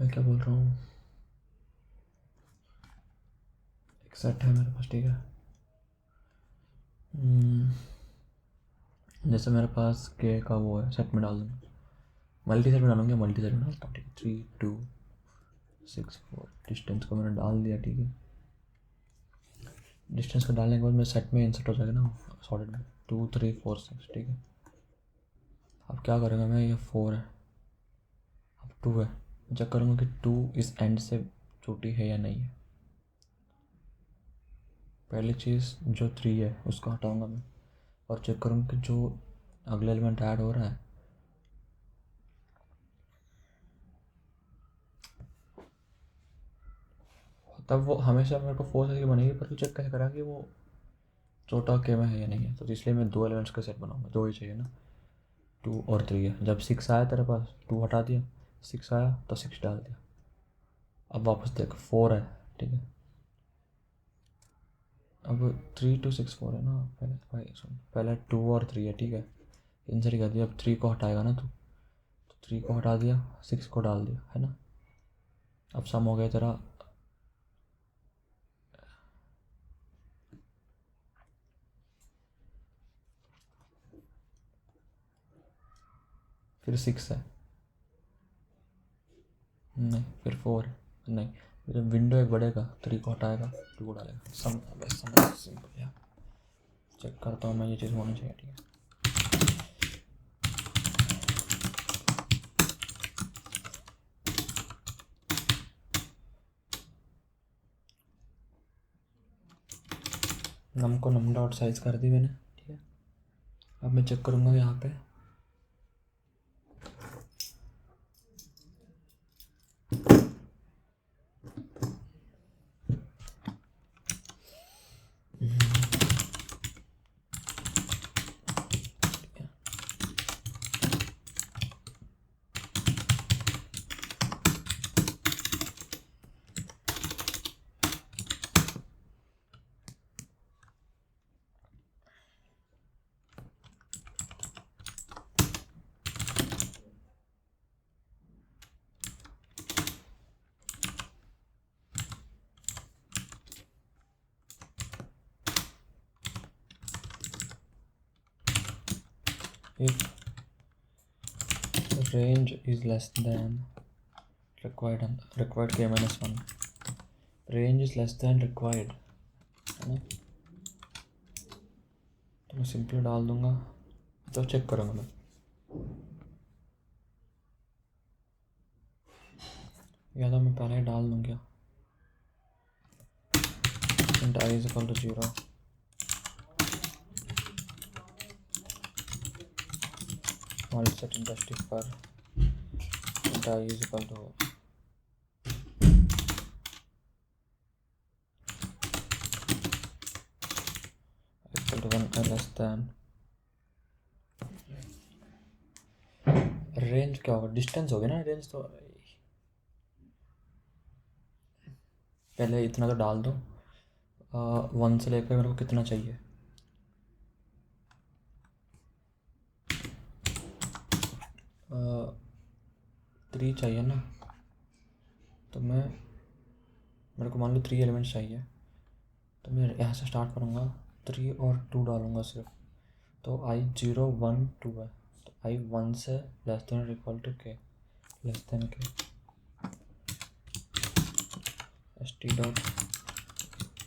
मैं क्या बोल रहा हूँ, एक सेट है मेरे पास, ठीक है। जैसे मेरे पास के का वो है, सेट में डाल दूँगा, मल्टी सेट में डालूंगा, मल्टी सेट में डालता हूँ, ठीक है। 3 2 6 4 डिस्टेंस को मैंने डाल दिया, ठीक है। डिस्टेंस को डालने के बाद मेरे सेट में इंसर्ट हो जाएगा ना सॉलिड में, 2 3 4 6, ठीक है। अब क्या करूँगा मैं, ये 4 है, अब 2 है, चेक करूँगा कि 2 इस एंड से छोटी है या नहीं है। पहली चीज़ जो 3 है उसको हटाऊँगा मैं, और चेक करूँगा कि जो अगले एलिमेंट ऐड हो रहा है तब वो हमेशा मेरे को 4 से बनेगी, पर वो चेक कैसे करा कि वो छोटा के में है या नहीं है। तो इसलिए मैं 2 एलिमेंट्स का सेट बनाऊंगा, 2 ही चाहिए ना, 2 और 3 है। जब 6 आया तेरे पास, 2 हटा दिया, 6 आया तो 6 डाल दिया। अब वापस देख, 4 है, ठीक है। अब 3 2 6 4 है ना, पहले भाई सुन, पहले 2 और 3 है, ठीक है, इनसे कर दिया। अब 3 को हटाएगा ना, तो 3 को हटा दिया, 6 को डाल दिया, है ना। अब सम हो गया तेरा, फिर 6 है, नहीं फिर 4 है, नहीं, जब विंडो एक बढ़ेगा, 3 को हटाएगा, 2 को डालेगा, सम सिंपल यार। चेक करता हूँ मैं, ये चीज़ होनी चाहिए, ठीक है। नम को नम डॉट साइज कर दी मैंने, ठीक है। अब मैं चेक करूँगा यहाँ पे, if range is less than required k minus 1, range is less than required, है ना, तो मैं सिंपली डाल दूंगा। तो चेक करूँगा मैं, या तो मैं पहले ही डाल दूँ क्या, int I is equal to 0, null set industry पर int I is equal to less than, range क्या होगा, डिस्टेंस होगी ना रेंज। तो पहले इतना तो डाल दो, 1 से लेकर मेरे को कितना चाहिए, 3 चाहिए ना। तो मेरे को मान लो 3 एलिमेंट्स चाहिए, तो मैं यहाँ से स्टार्ट करूँगा, 3 और 2 डालूँगा सिर्फ। तो I 0 1 2 है, तो I 1 से लेस देन इक्वल टू के, लेस देन के, st dot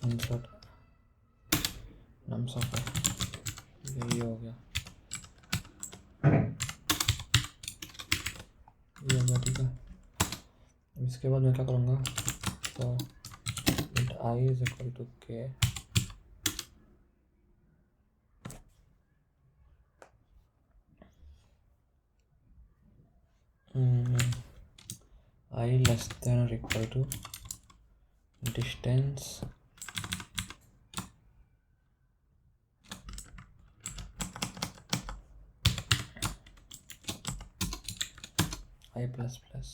insert nums of, यही हो गया। गया, ठीक है। इसके बाद मैं क्या करूँगा, तो int I is equal to के आई लेस देन और equal to distance I plus plus,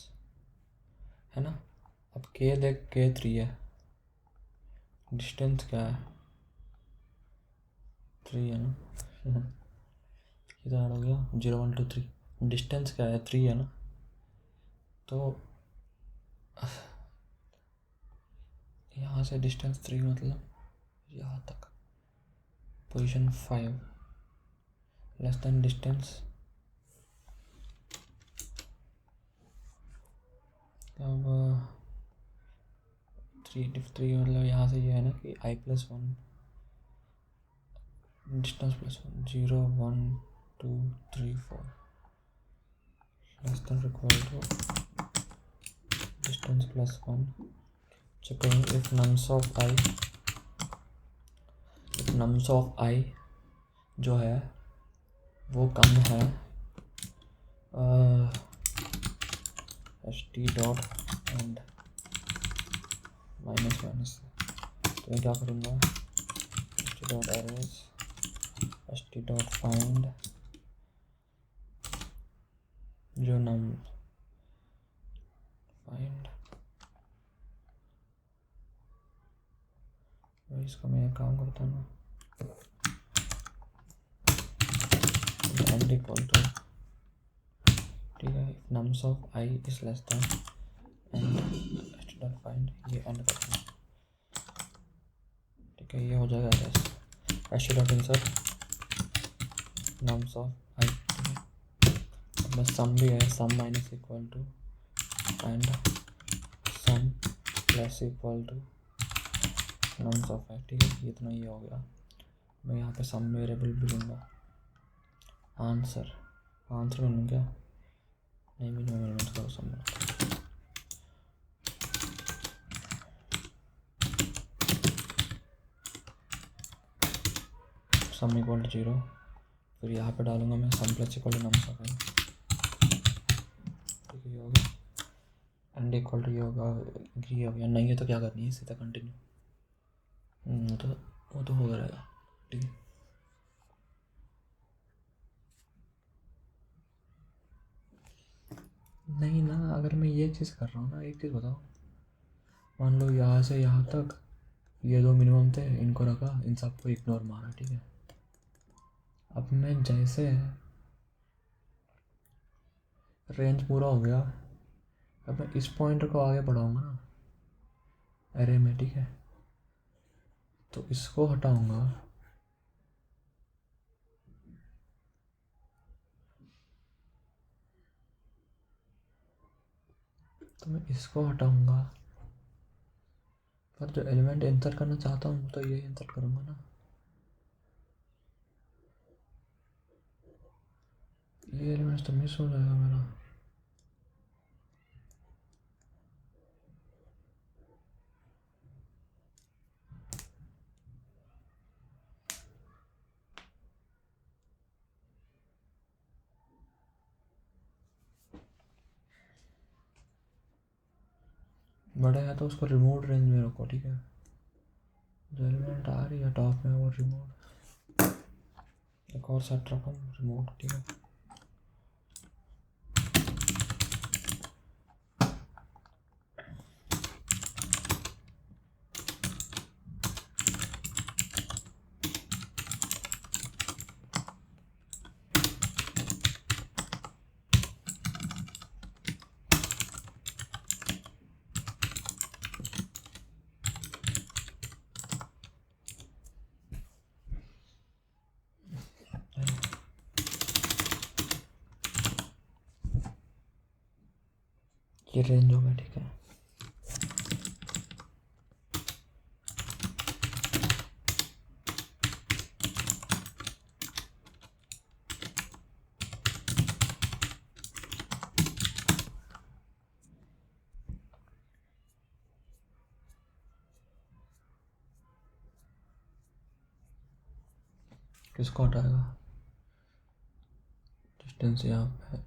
है ना। अब के देख, के 3 है, डिस्टेंस क्या है 3 है ना। इधर हो गया 0 1 2 3, डिस्टेंस क्या है 3 है ना। तो यहाँ से डिस्टेंस 3 मतलब यहाँ तक पोजीशन 5 लेस देन डिस्टेंस, अब 3 मतलब यहाँ से ये है ना कि i plus 1 distance plus 1 0 1 2 3 4 less than equal to distance plus 1। Checking if nums of i जो है वो कम है ht dot end minus minus, तो मैं क्या करूँगा ht dot arrays ht dot find जो नम फाइंड, इसका मैं काम करता हूँ एंड इक्वल टू, ठीक है, nums of i is less than and ht dot find, ये एंड करता हूँ, ठीक है। ये हो जाएगा ht dot insert nums of i, ठीक है। अब सम भी है, sum minus equal to and sum plus equal to nums of i, ठीक है। इतना ही हो गया। मैं यहाँ पे सम वेरिएबल भी लूँगा, आंसर में लूँ क्या, नहीं मिनिमम एलिमेंट्स करो सम में, सम इक्वल टू 0, फिर यहाँ पे डालूंगा मैं sum plus equal to nums of i, ठीक है। ये हो गया एंड इक्वल टू, ये होगा एग्री हो गया, नहीं है तो क्या करनी है, सीधा कंटिन्यू, वो तो होगा रहेगा, ठीक है। नहीं ना, अगर मैं ये चीज़ कर रहा हूँ ना, एक चीज़ बताओ, मान लो यहाँ से यहाँ तक ये 2 मिनिमम थे, इनको रखा, इन सबको इग्नोर मारा, ठीक है। अब मैं जैसे रेंज पूरा हो गया, अब मैं इस पॉइंटर को आगे बढ़ाऊंगा ना एरे में, ठीक है, तो इसको हटाऊंगा, तो मैं इसको हटाऊंगा, पर जो एलिमेंट इंसर्ट करना चाहता हूँ तो ये इंसर्ट करूँगा ना, ये एलिमेंट तो मिस हो जाएगा मेरा। बड़ा है तो उसको रिमूव रेंज में रखो, ठीक है। जो एलिमेंट आ रही है टॉप में वो रिमूव, एक और सेट रखो रिमूव, ठीक है। ये रेंज होगा, ठीक है। किसको हटाएगा? डिस्टेंस यहाँ पे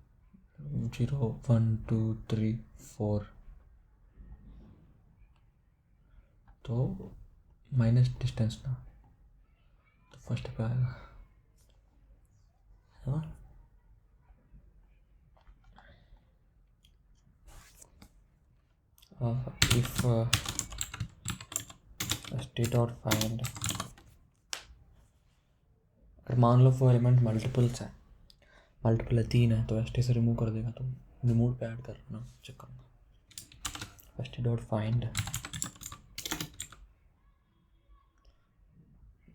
0 1 2 3 4, तो माइनस डिस्टेंस ना, तो फर्स्ट पे आएगा, है ना? इफ st डॉट फाइंड, अगर मान लो वो एलिमेंट मल्टीपल्स है, मल्टीपल है 3 है, तो st से रिमूव कर देगा, तो रिमूव पे ऐड कर ना, चेक करूँगा। st dot find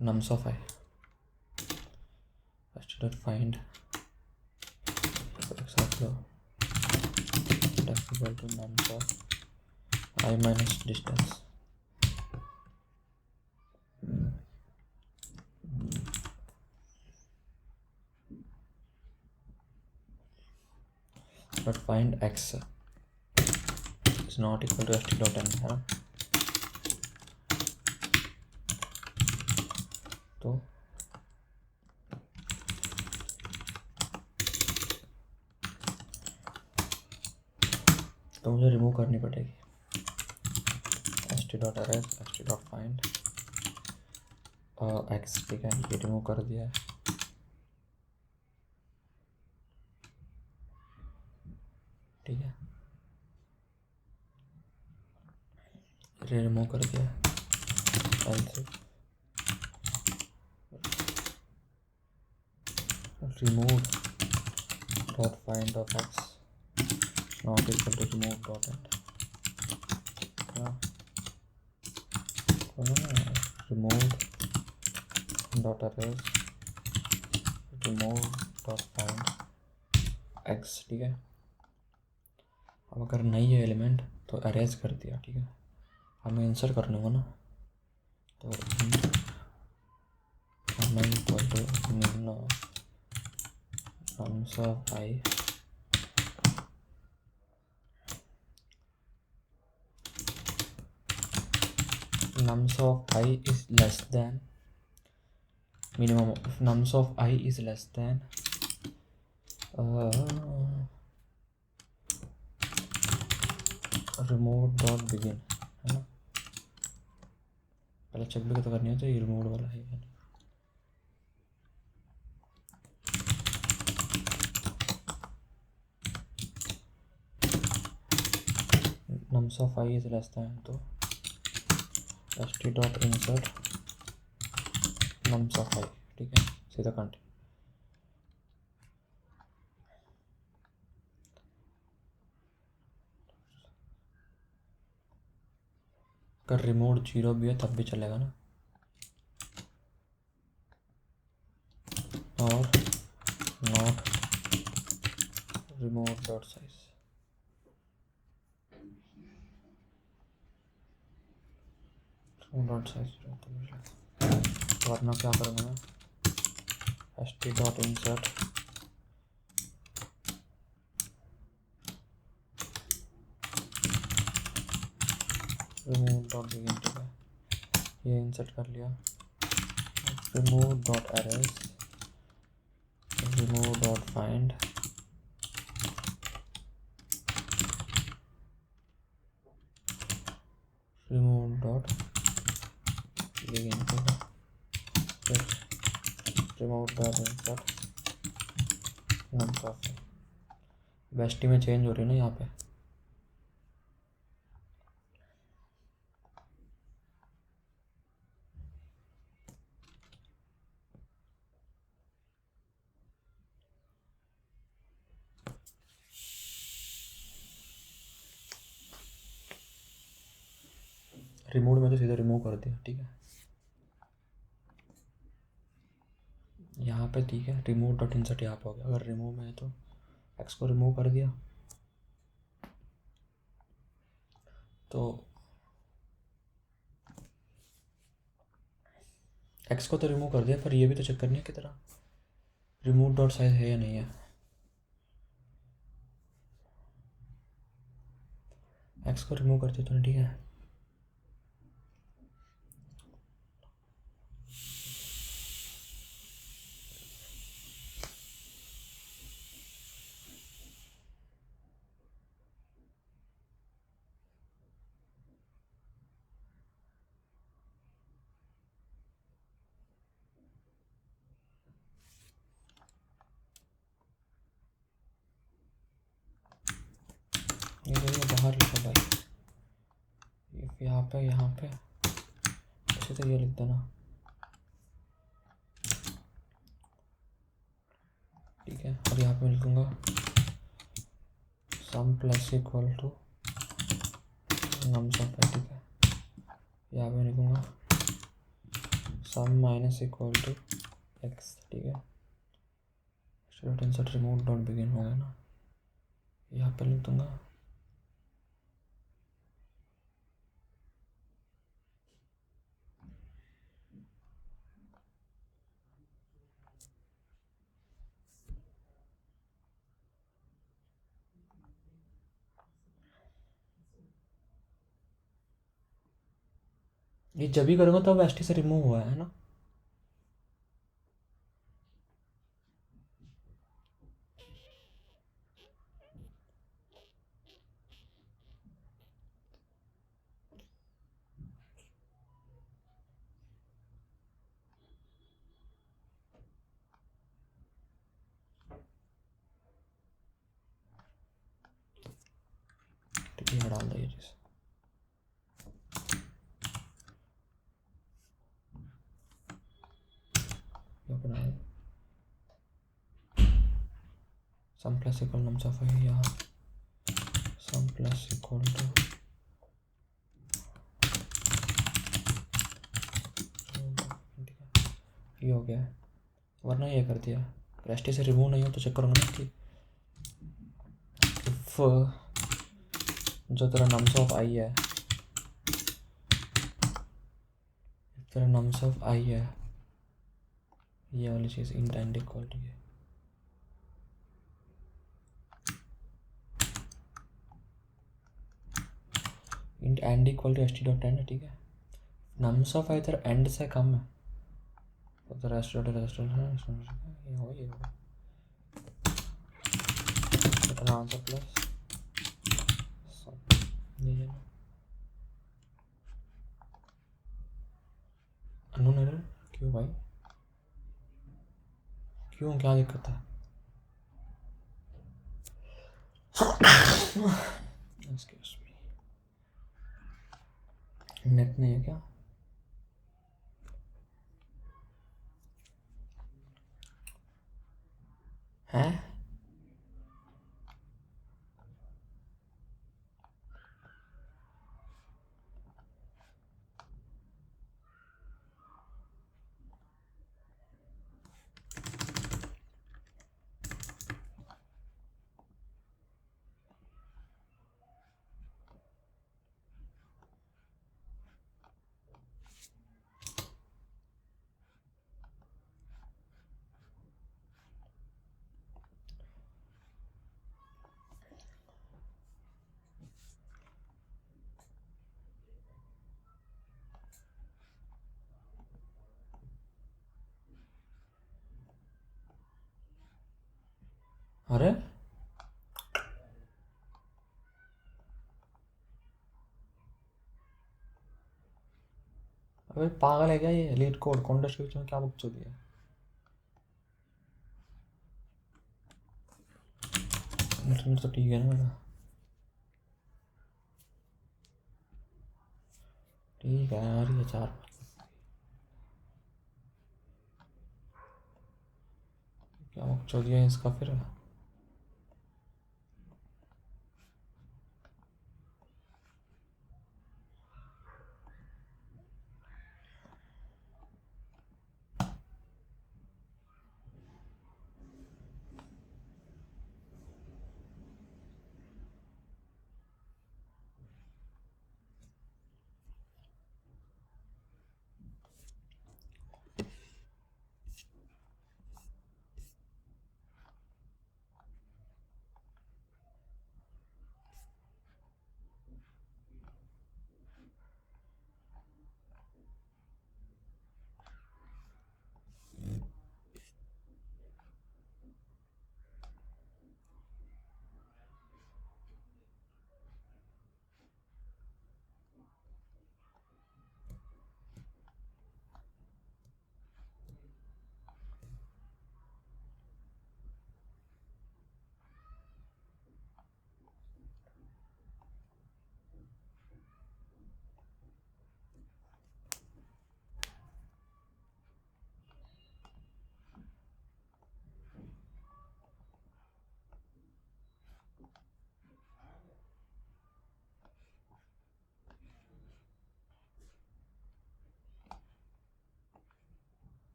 nums of I, st dot find example def equal to nums of I minus distance, but find x is not equal to st dot n, है ना? तो मुझे remove करनी पड़ेगी। st dot arrays st dot find x, ठीक है, ये remove कर दिया है। ठीक है, रिमूव कर दिया remove dot find of x not equal to remove dot end, remove dot arrays remove dot find x, ठीक है। अब अगर नहीं है एलिमेंट तो अरेज कर दिया, ठीक है, हमें इंसर्ट करने होगा ना, तो हमें equal to nums of I nums of I is less than minimum, if nums of I is less than remove dot begin, है ना? पहले चेक भी तो करनी है, तो ये रिमूव वाला है या नहीं। nums of I is less than, तो st dot insert nums of I, ठीक है, सीधा कंटिन्यू। अगर रिमूव 0 भी है तब भी चलेगा ना, और not remove dot size, dot size, वरना क्या करूँगा मैं, st dot insert remove dot begin, ठीक है, ये इंसर्ट कर लिया। Remove dot arrays remove dot find remove dot begin, ठीक है, फिर remove dot insert nums of I, वेस्टी में चेंज हो रही है ना यहाँ पे, रिमूव में तो सीधा रिमूव कर दिया, ठीक है, यहाँ पे, ठीक है, रिमूव डॉट इंसर्ट यहाँ पे हो गया। अगर रिमूव में है तो x को रिमूव कर दिया, तो x को तो रिमूव कर दिया, पर ये भी तो चेक करनी है कितना रिमूव डॉट साइज है या नहीं है। x को रिमूव कर दिया तो ठीक है, ये बाहर लिखा भाई, यहाँ पे अच्छे से ये लिख देना, ठीक है। और यहाँ पे लिखूँगा sum plus equal to nums of, ठीक है। यहाँ पे लिखूँगा sum minus equal to x, ठीक है। Student insert remove dot begin हो गया ना, यहाँ पे लिख दूँगा ये जब भी करूँगा तब एस टी से रिमूव हुआ है ना। ठीक है, डाल दो ये चीज़। अपना सम प्लस इक्वल नम्स ऑफ है, यहाँ सम प्लस इक्वल टू ये हो गया, वरना ये कर दिया। एस टी से रिमूव नहीं हो तो चेक करूँगा ना कि इफ जो तेरा नम्स ऑफ आई है, तेरा नम्स ऑफ आई है ये वाली चीज़ इंट एंड इक्वल टू है, int end equal to S T dot end, ठीक है। नम्स ऑफ आई तेरा एंड से कम है तो तेरा एस टी डॉट रेस्टोरेंट ये होगा तेरा आंसर प्लस ये अननोन एरर। क्यों भाई, क्यों, क्या दिक्कत है? एक्सक्यूज मी, नेट नहीं है क्या? है अरे अबे पागल है क्या ये? लीड कोड कॉन्टेस्ट के बीच में क्या बकचोदी दिया? इंटरनेट तो ठीक है ना मेरा? ठीक है यार, ये चार क्या बकचोदी है इसका फिर?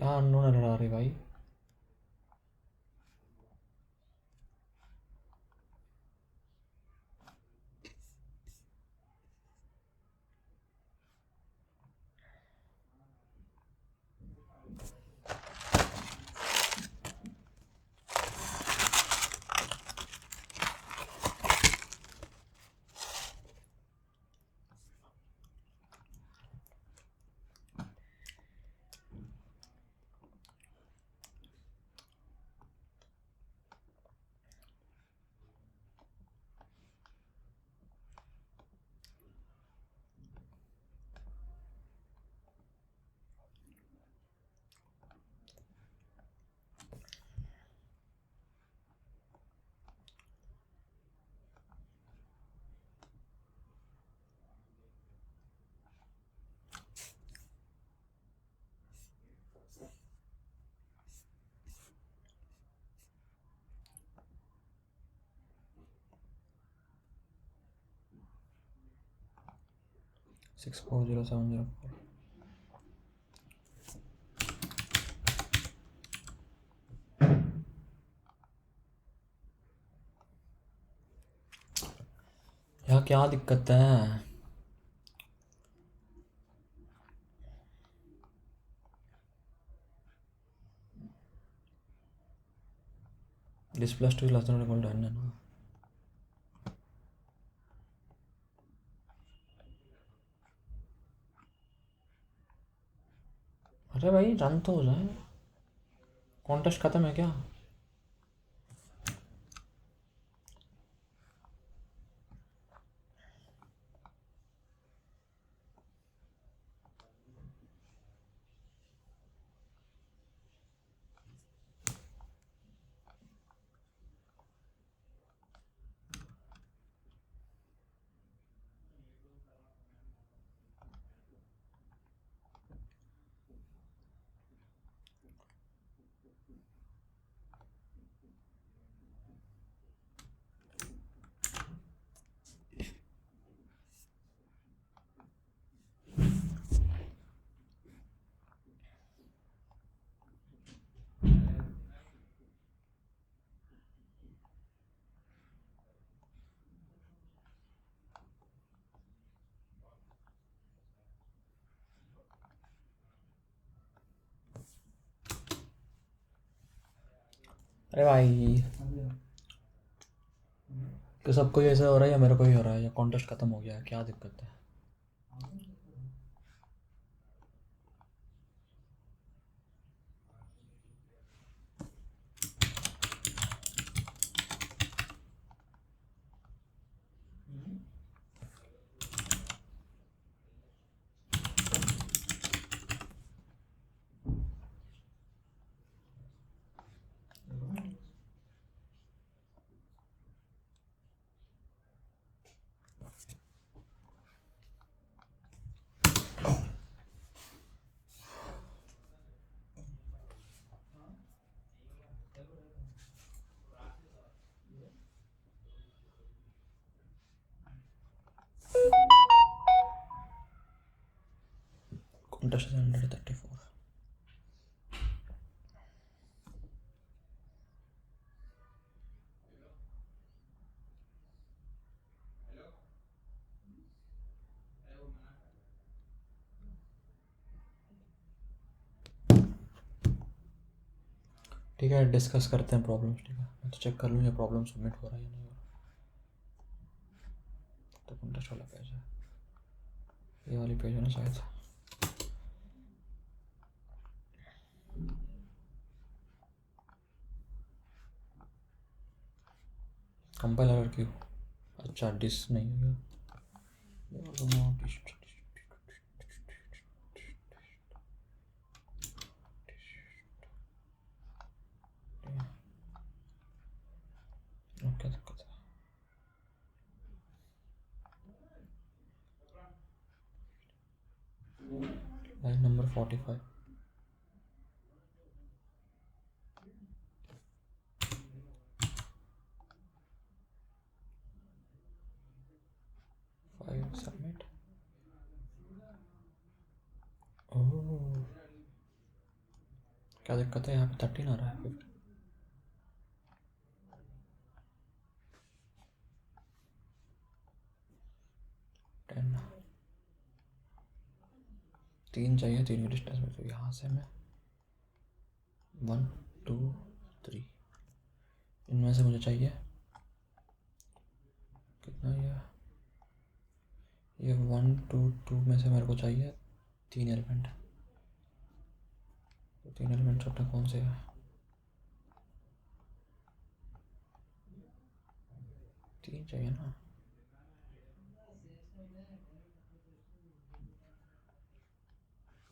क्या अननोन एरर आ रही भाई? सिक्स 40704। यहाँ क्या दिक्कत है? This plus two less than equal to n है ना? अरे भाई रन तो हो जाए। कॉन्टेस्ट खत्म है क्या? अरे भाई कि सबको ऐसा हो रहा है या मेरे को ही हो रहा है या कॉन्टेस्ट खत्म हो गया है? क्या दिक्कत है? कॉन्टेस्ट 134। ठीक है डिस्कस करते हैं प्रॉब्लम्स। ठीक है मैं तो चेक कर लूँ ये प्रॉब्लम सबमिट हो रहा है या नहीं हो रहा। तो कॉन्टेस्ट वाला पेज है, ये वाली पेज है ना शायद। कंपाइल एरर क्यों? अच्छा डिस नहीं है क्या दिक्कत है? Line number 45। सबमिट। ओह क्या दिक्कत है? यहाँ पे 13 आ रहा है फिर 10 3 चाहिए, 3 की डिस्टेंस में। तो यहाँ से मैं 1 2 3 इनमें से मुझे चाहिए कितना? ये 1 2 2 में से मेरे को चाहिए 3 एलिमेंट। तो 3 एलिमेंट अपने कौन से है? 3 चाहिए ना।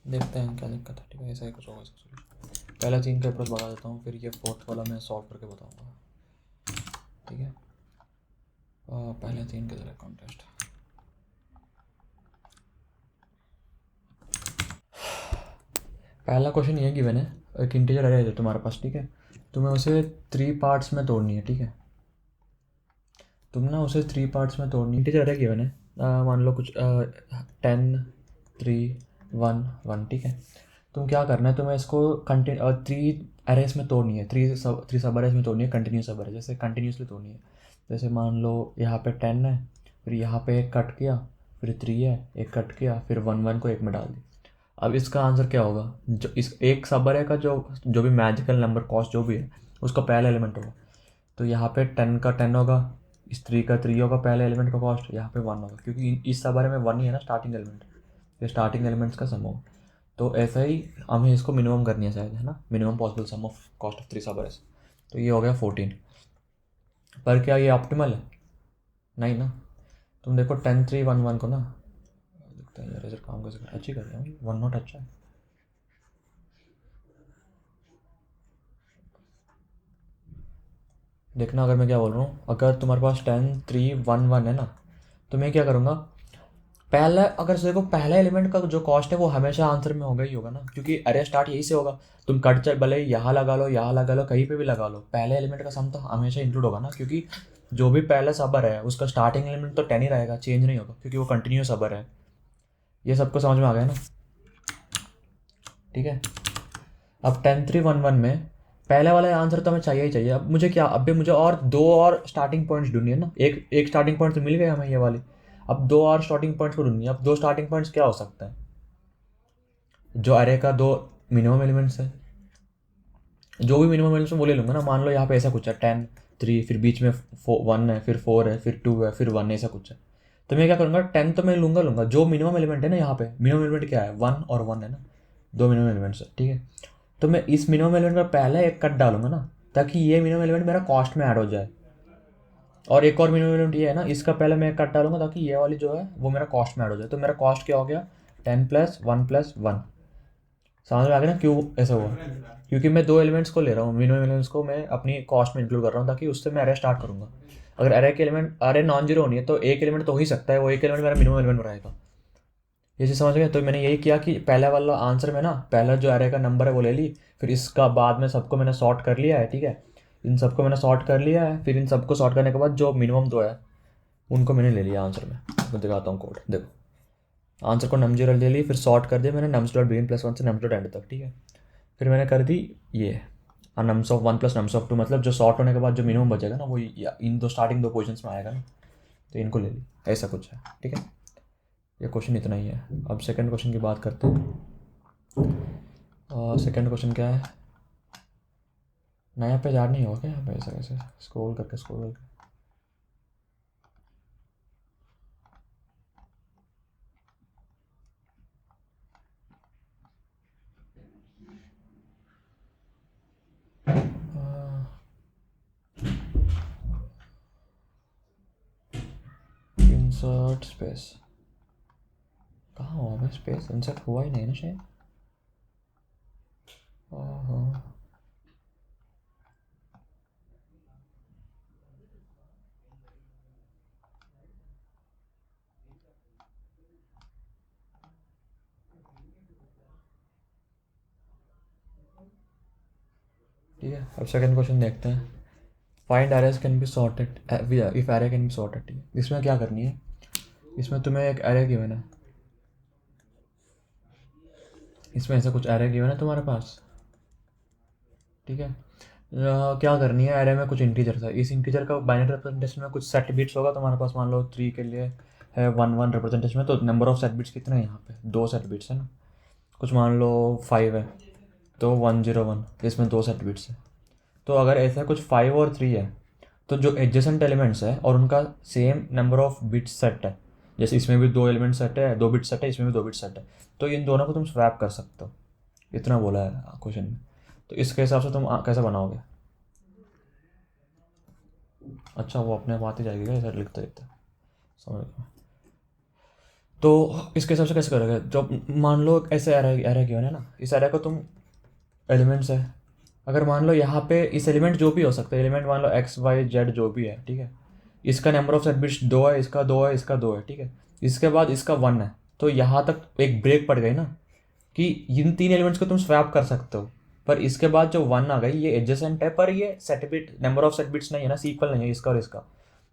देखते हैं क्या दिक्कत है। ठीक है, ऐसा ही कुछ होगा इसका सॉल्यूशन। पहले 3 का अप्रोच बता देता हूँ, फिर ये 4th वाला मैं सॉल्व करके बताऊँगा। ठीक है, पहले 3 के तरह कॉन्टेस्ट। पहला क्वेश्चन ये गिवन है, एक इंटीजर अरे है तुम्हारे पास। ठीक है, तुम्हें उसे 3 पार्ट्स में तोड़नी है। ठीक है, तुम ना उसे 3 पार्ट्स में तोड़नी। इंटीजर अरे गिवन है, मान लो कुछ 10 3 1 1। ठीक है, तुम क्या करना है, तुम्हें इसको 3 अरेज में तोड़नी है, 3 सब अरेज में तोड़नी है, कंटिन्यूस सब अरेज, जैसे कंटिन्यूसली तोड़नी है। जैसे मान लो यहाँ पे 10 है, फिर यहाँ पे एक कट किया, फिर 3 है, एक कट किया, फिर 1 1 को एक में डाल दी। अब इसका आंसर क्या होगा? जो इस एक सब अरे का जो भी मैजिकल नंबर कॉस्ट जो भी है उसका पहला एलिमेंट होगा। तो यहाँ पे 10 का 10 होगा, इस 3 का 3 होगा, पहले एलिमेंट का कॉस्ट यहाँ पे 1 होगा, क्योंकि इस सब अरे में 1 ही है ना स्टार्टिंग एलिमेंट। ये स्टार्टिंग एलिमेंट्स का सम होगा। तो ऐसा ही हमें इसको मिनिमम करनी है शायद, है ना, minimum possible sum of cost of 3 सब अरेज। तो ये हो गया 14। पर क्या ये ऑप्टिमल है? नहीं ना। तुम देखो 10 3 1 1 को ना, देखते हैं यार काम कैसे कर, अच्छी कर रहे हैं, 1 नॉट अच्छा है। देखना अगर मैं क्या बोल रहा हूँ, अगर तुम्हारे पास 10 3 1 1 है ना, तो मैं क्या करूँगा, पहला अगर देखो पहला एलिमेंट का जो कॉस्ट है वो हमेशा आंसर में होगा ही होगा ना, क्योंकि अरे स्टार्ट यही से होगा। तुम कट चाहे भले यहाँ लगा लो, यहाँ लगा लो, कहीं पे भी लगा लो, पहले एलिमेंट का सम तो हमेशा इंक्लूड होगा ना, क्योंकि जो भी पहला सबर है उसका स्टार्टिंग एलिमेंट तो 10 ही रहेगा, चेंज नहीं होगा, क्योंकि वो कंटिन्यूस सबर है। ये सबको समझ में आ गया ना? ठीक है, अब 10 3 1 1 में पहले वाला आंसर तो हमें चाहिए ही चाहिए। अब मुझे क्या, अब मुझे और 2 और स्टार्टिंग पॉइंट्स ढूंढनी है ना। एक एक स्टार्टिंग पॉइंट तो मिल गया हमें ये वाली, अब 2 और स्टार्टिंग पॉइंट्स को ढूंढनी है। अब 2 स्टार्टिंग पॉइंट्स क्या हो सकता है? जो अरे का 2 मिनिमम एलिमेंट्स है, जो भी मिनिमम एलिमेंट्स में वो ले लूँगा ना। मान लो यहाँ पे ऐसा कुछ है 10 3, फिर बीच में 1 है, फिर 4 है, फिर 2 है, फिर 1 ऐसा कुछ है। तो मैं क्या करूँगा, 10 तो मैं लूँगा जो मिनिमम एलिमेंट है ना। यहाँ पे मिनिमम एलिमेंट क्या है? 1 और 1 है ना, 2 मिनिमम एलिमेंट्स है। ठीक है, तो मैं इस मिनिमम एलिमेंट का पहला एक कट डालूंगा ना, ताकि ये मिनिमम एलिमेंट मेरा कॉस्ट में ऐड हो जाए। और एक और मिनिमम एलिमेंट ये है ना, इसका पहले मैं एक कट डालूंगा ताकि ये वाली जो है वो मेरा कॉस्ट में ऐड हो जाए। तो मेरा कॉस्ट क्या हो गया? 10 + 1 + 1। समझ में आ गया ना क्यों ऐसा हुआ? क्योंकि मैं 2 एलिमेंट्स को ले रहा हूँ, मिनिमम एलिमेंट्स को मैं अपनी कॉस्ट में इंक्लूड कर रहा हूँ, ताकि उससे मैं अरे स्टार्ट करूँगा। अगर अरे के एलिमेंट अरे नॉन जीरो होनी है तो एक एलिमेंट तो हो ही सकता है, वो एक एलिमेंट मेरा मिनिमम एलिमेंट रहेगा। ये चीज़ समझ गए? तो मैंने यही किया कि पहले वाला आंसर में ना, पहला जो एरे का नंबर है वो ले ली, फिर इसका बाद में सबको मैंने सॉर्ट कर लिया है। ठीक है, इन सबको मैंने सॉर्ट कर लिया है, फिर इन सबको सॉर्ट करने के बाद जो मिनिमम 2 है उनको मैंने ले लिया आंसर में। मैं दिखाता हूँ कोड, देखो। आंसर को num0 ले ली, फिर सॉर्ट कर दिया मैंने nums.begin +1 से nums.end तक। ठीक है, फिर मैंने कर दी ये nums1 + nums2, मतलब जो सॉर्ट होने के बाद जो मिनिमम बचेगा ना वो इन दो स्टार्टिंग 2 पोजिशंस में आएगा ना, तो इनको ले ली। ऐसा कुछ है। ठीक है, ये क्वेश्चन इतना ही है। अब सेकंड क्वेश्चन की बात करते हैं। सेकंड क्वेश्चन क्या है? नया पेज ऐड नहीं होगा क्या यहाँ पे? ऐसा कैसे? स्क्रॉल करके इंसर्ट स्पेस, कहाँ हुआ भाई स्पेस? इंसर्ट हुआ ही नहीं ना शायद। हाँ, ठीक है। अब सेकंड क्वेश्चन देखते हैं। Find arrays can be sorted if array can be sorted. ठीक है, इसमें क्या करनी है, इसमें तुम्हें एक एरे गिवन है, इसमें ऐसा कुछ एरे गिवन है तुम्हारे पास। ठीक है। क्या करनी है, एरे में कुछ इंटीजर था, इस इंटीजर का बाइनरी रिप्रेजेंटेशन में कुछ सेट बिट्स होगा, तुम्हारे पास मान लो 3 के लिए है 1 1 रिप्रेजेंटेशन में, तो नंबर ऑफ सेट बिट्स कितने हैं यहाँ पे, 2 सेट बिट्स है ना, कुछ मान लो 5 है तो 101, इसमें 2 सेट बिट्स है। तो अगर ऐसा कुछ 5 और 3 है तो जो एडजेसेंट एलिमेंट्स है और उनका same number of bits set है, जैसे इसमें भी 2 एलिमेंट सेट है, 2 बिट सेट है, इसमें भी 2 बिट सेट है, तो इन दोनों को तुम स्वैप कर सकते हो, इतना बोला है क्वेश्चन में। तो इसके हिसाब से तुम कैसे बनाओगे? अच्छा, वो अपने आप आती जाएगी क्या, ऐसा लिखते लिखते, समझ गया। तो इसके हिसाब से कैसे करोगे, जब मान लो ऐसे एरे एरे गिवन है ना, इस एरे को तुम एलिमेंट्स है, अगर मान लो यहाँ पे इस एलिमेंट जो भी हो सकता है, एलिमेंट मान लो एक्स वाई जेड जो भी है, ठीक है, इसका नंबर ऑफ सेट बिट्स 2 है, इसका 2 है, इसका 2 है, ठीक है, इसके बाद इसका 1 है, तो यहाँ तक एक ब्रेक पड़ गई ना कि इन 3 एलिमेंट्स को तुम स्वैप कर सकते हो, पर इसके बाद जो 1 आ गई ये एडजेसेंट है, पर ये set bit number of set bits नहीं है ना, सीक्वल नहीं है इसका और इसका।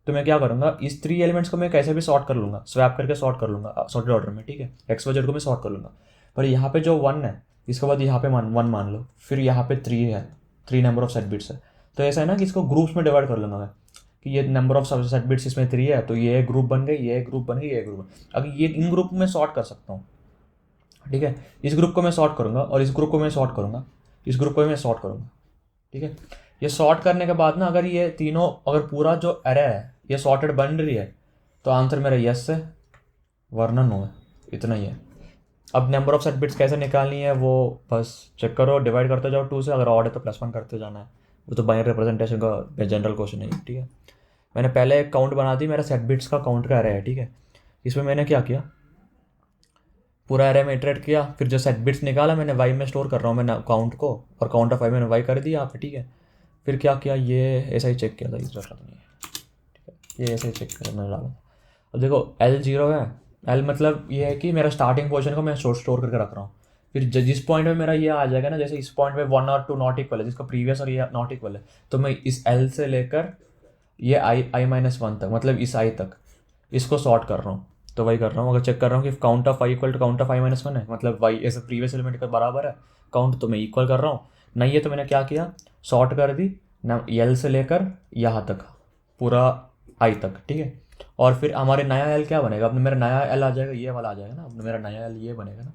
तो मैं क्या करूँगा, इस 3 एलिमेंट्स को मैं कैसे भी सॉर्ट कर लूँगा, स्वैप करके सॉर्ट कर लूँगा सॉर्टेड ऑर्डर में, ठीक है, एक्स वाई जेड को मैं सॉर्ट कर लूँगा। पर यहाँ पे जो 1 है, इसके बाद यहाँ पे 1 मान लो, फिर यहाँ पे 3 है, 3 नंबर ऑफ सेट बिट्स है, तो ऐसा है ना कि इसको ग्रुप्स में डिवाइड कर लूँगा मैं, कि ये नंबर ऑफ सेट बिट्स इसमें 3 है, तो ये ग्रुप बन गई, ये ग्रुप बन गई, ये ग्रुप, अगर ये इन ग्रुप में सॉर्ट कर सकता हूँ, ठीक है, इस ग्रुप को मैं सॉर्ट करूँगा और इस ग्रुप को मैं सॉर्ट करूँगा, इस ग्रुप को मैं सॉर्ट करूँगा, ठीक है। ये सॉर्ट करने के बाद ना, अगर ये तीनों, अगर पूरा जो एरे है ये सॉर्टेड बन रही है, तो आंसर मेरा यस है, वरना नो है, इतना ही है। अब नंबर ऑफ सेट बिट्स कैसे निकालनी है वो बस चेक करो, डिवाइड करते जाओ 2 से, अगर ऑड है तो +1 करते जाना है, वो तो बाइनरी रिप्रेजेंटेशन का जनरल क्वेश्चन है, ठीक है। मैंने पहले एक काउंट बना दी, मेरा सेट बिट्स का काउंट का एरे है, ठीक है। इसमें मैंने क्या किया, पूरा एरे में इटरेट किया, फिर जो सेट बिट्स निकाला मैंने वाई में स्टोर कर रहा हूँ मैं काउंट को, और काउंट ऑफ वाई मैंने वाई कर दिया यहाँ पे, ठीक है। फिर क्या किया, ये ऐसा ही चेक किया था, इस जरूरत नहीं है, ठीक है, ये ऐसे ही चेक करना डाला। अब देखो L0 है, L मतलब ये है कि मेरा स्टार्टिंग पोजीशन को मैं स्टोर करके रख रहा हूँ, फिर जिस पॉइंट में मेरा ये आ जाएगा ना, जैसे इस पॉइंट में 1 और 2 नॉट इक्वल है, जिसका प्रीवियस और ये नॉट इक्वल है, तो मैं इस L से लेकर ये i-1 तक, मतलब इस i तक इसको सॉर्ट कर रहा हूँ। तो वही कर रहा हूँ, अगर चेक कर रहा हूँ कि count of i equal to count of i-1 है, मतलब y ऐसे प्रीवियस एलिमेंट के बराबर है काउंट, तो मैं इक्वल कर रहा हूँ। नहीं है तो मैंने क्या किया, सॉर्ट कर दी ना, L से लेकर यहाँ तक पूरा i तक, ठीक है। और फिर हमारे नया L क्या बनेगा, अपने मेरा नया L आ जाएगा, ये वाला आ जाएगा ना, अपने मेरा नया L ये बनेगा ना,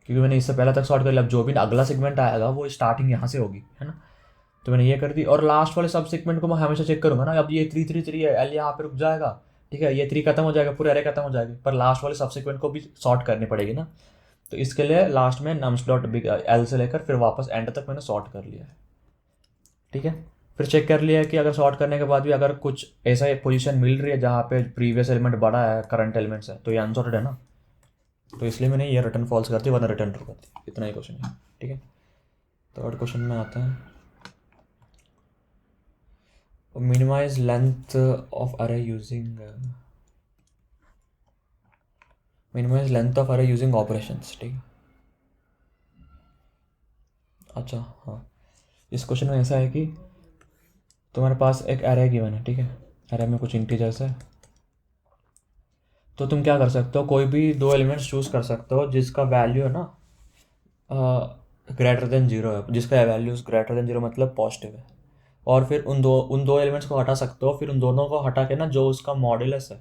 क्योंकि मैंने इससे पहले तक सॉर्ट कर लिया। अब जो भी अगला सेगमेंट आएगा वो स्टार्टिंग यहाँ से होगी, है ना, तो मैंने ये कर दी। और लास्ट वाले सब सेगमेंट को मैं हमेशा चेक करूँगा ना, अब ये 3 3 3 है, L यहाँ पे रुक जाएगा, ठीक है, ये 3 खत्म हो जाएगा, पूरे एरे खत्म हो जाएगी, पर लास्ट वाले सब सेगमेंट को भी सॉर्ट करनी पड़ेगी ना, तो इसके लिए लास्ट में नम्स डॉट L से लेकर फिर वापस एंड तक मैंने सॉर्ट कर लिया है, ठीक है। फिर चेक कर लिया कि अगर सॉर्ट करने के बाद भी अगर कुछ ऐसा एक पोजीशन मिल रही है जहाँ पे प्रीवियस एलिमेंट बड़ा है करंट एलिमेंट से, तो ये अनसॉर्टेड है ना, तो इसलिए मैंने ये रिटर्न फॉल्स कर दी, वरना रिटर्न ट्रू कर दी, इतना ही क्वेश्चन है, ठीक है। थर्ड क्वेश्चन में आता है, मिनिमाइज लेंथ ऑफ अरे यूजिंग मिनिमाइज लेंथ ऑफ अरे यूजिंग ऑपरेशंस, ठीक है। अच्छा हाँ, इस क्वेश्चन में ऐसा है कि तुम्हारे पास एक एरे गिवन है, ठीक है, एरे में कुछ इंटीजर्स है, तो तुम क्या कर सकते हो, कोई भी 2 एलिमेंट्स चूज़ कर सकते हो जिसका वैल्यू है ना ग्रेटर देन 0 है, जिसका वैल्यूज ग्रेटर देन 0 मतलब पॉजिटिव है, और फिर उन दो एलिमेंट्स को हटा सकते हो, फिर उन दोनों को हटा के ना जो उसका मॉड्यूलस है,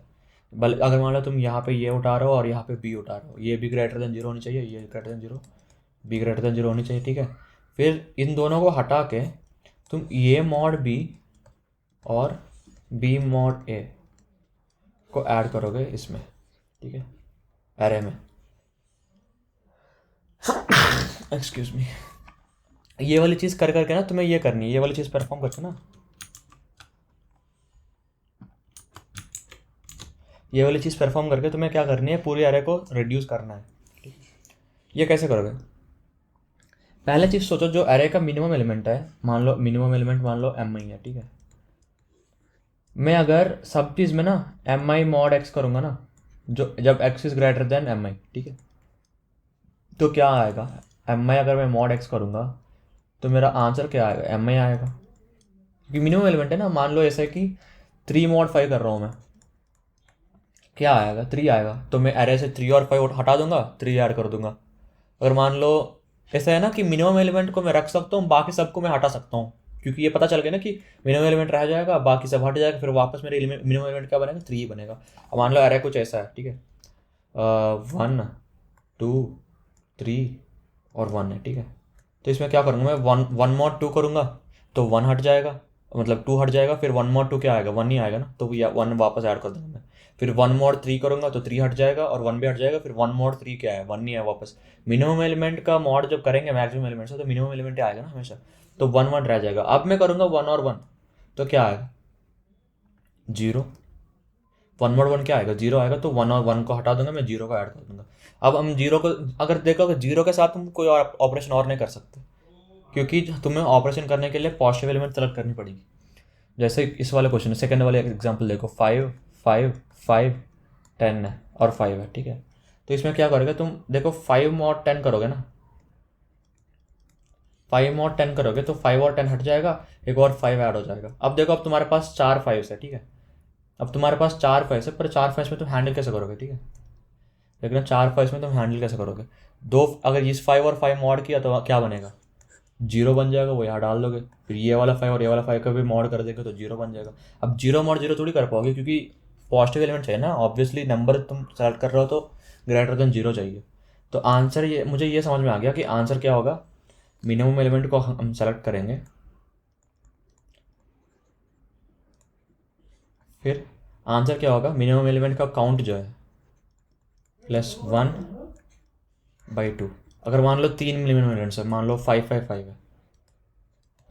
अगर मान लो तुम यहाँ पे ये उठा रहे हो और यहाँ पे बी उठा रहे हो, ये भी ग्रेटर देन 0 होनी चाहिए, ये greater than 0, be greater than 0 होनी चाहिए, ठीक है। फिर इन दोनों को हटा के तुम ये मॉड बी और बी मॉड ए को ऐड करोगे इसमें, ठीक है, एरे में, एक्सक्यूज मी, ये वाली चीज़ कर करके ना तुम्हें ये करनी है, ये वाली चीज़ परफॉर्म करके ना, ये वाली चीज़ परफॉर्म करके तुम्हें क्या करनी है, पूरी एरे को रिड्यूस करना है, ठीक है। ये कैसे करोगे, पहले चीज़ सोचो, जो एरे का मिनिमम एलिमेंट है, मान लो मिनिमम एलिमेंट मान लो mi है, ठीक है। मैं अगर सब चीज़ में ना mi मॉड x करूँगा ना, जो जब x is greater than mi, ठीक है, तो क्या आएगा, mi अगर मैं मॉड x करूँगा तो मेरा आंसर क्या आएगा, mi आएगा, क्योंकि मिनिमम एलिमेंट है ना। मान लो ऐसा है कि 3 मॉड 5 कर रहा हूँ मैं, क्या आएगा, 3 आएगा, तो मैं एरे से 3 और 5 हटा दूंगा, 3 ऐड कर दूंगा। अगर मान लो ऐसा है ना कि मिनिमम एलिमेंट को मैं रख सकता हूँ, बाकी सबको मैं हटा सकता हूँ, क्योंकि ये पता चल गया ना कि मिनिमम एलिमेंट रह जाएगा, बाकी सब हट जाएगा, फिर वापस मेरे मिनिमम एलिमेंट क्या बनेगा, 3 बनेगा। अब मान लो अरे कुछ ऐसा है, ठीक है, 1 2 3 और 1 है, ठीक है। तो इसमें क्या करूँगा मैं, 1 mod 2 करूँगा तो 1 हट जाएगा, मतलब 2 हट जाएगा, फिर 1 mod 2 क्या आएगा, 1 ही आएगा ना, तो 1 वापस ऐड कर दूंगा मैं। फिर 1 mod 3 करूँगा तो 3 हट जाएगा और 1 भी हट जाएगा, फिर 1 mod 3 क्या है, 1 ही है वापस। मिनिमम एलिमेंट का मॉड जब करेंगे मैक्सिमम एलिमेंट से, तो मिनिमम एलिमेंट ही आएगा ना हमेशा, तो 1 रह जाएगा। अब मैं करूँगा 1 और 1, तो क्या आएगा, 0। 1 mod 1 क्या आएगा, 0 आएगा, तो 1 और 1 को हटा दूंगा मैं, 0 को ऐड कर दूंगा। अब हम 0 को अगर देखो, अगर 0 के साथ तुम कोई और ऑपरेशन और नहीं कर सकते, क्योंकि तुम्हें ऑपरेशन करने के लिए पॉजिटिव एलिमेंट सेलेक्ट करनी पड़ेगी। जैसे इस वाले क्वेश्चन, सेकंड वाले एग्जांपल देखो, 5 5 5 10 है और 5 है, ठीक है। तो इसमें क्या करोगे तुम, देखो 5 mod 10 करोगे ना, 5 mod 10 करोगे तो 5 और 10 हट जाएगा, एक और 5 ऐड हो जाएगा। अब देखो, अब तुम्हारे पास 4 5 है, ठीक है। अब तुम्हारे पास 4 5 है, पर 4 5 में तुम हैंडल कैसे करोगे, ठीक है। लेकिन 4 5 में तुम हैंडल कैसे करोगे, दो अगर इस 5 और 5 मॉड किया तो क्या बनेगा, 0 बन जाएगा, वो यहाँ डाल दोगे, फिर ये वाला 5 और ये वाला 5 का भी मॉड कर देंगे तो 0 बन जाएगा। अब 0 mod 0 थोड़ी कर पाओगे, क्योंकि पॉजिटिव एलिमेंट चाहिए ना, ऑब्वियसली नंबर तुम सेलेक्ट कर रहे हो तो ग्रेटर देन 0 चाहिए। तो आंसर ये, मुझे ये समझ में आ गया कि आंसर क्या होगा, मिनिमम एलिमेंट को हम सेलेक्ट करेंगे, फिर आंसर क्या होगा, मिनिमम एलिमेंट का काउंट जो है +1/2। अगर मान लो 3 मिनिमम एलिमेंट्स है, मान लो 5 5 5 है,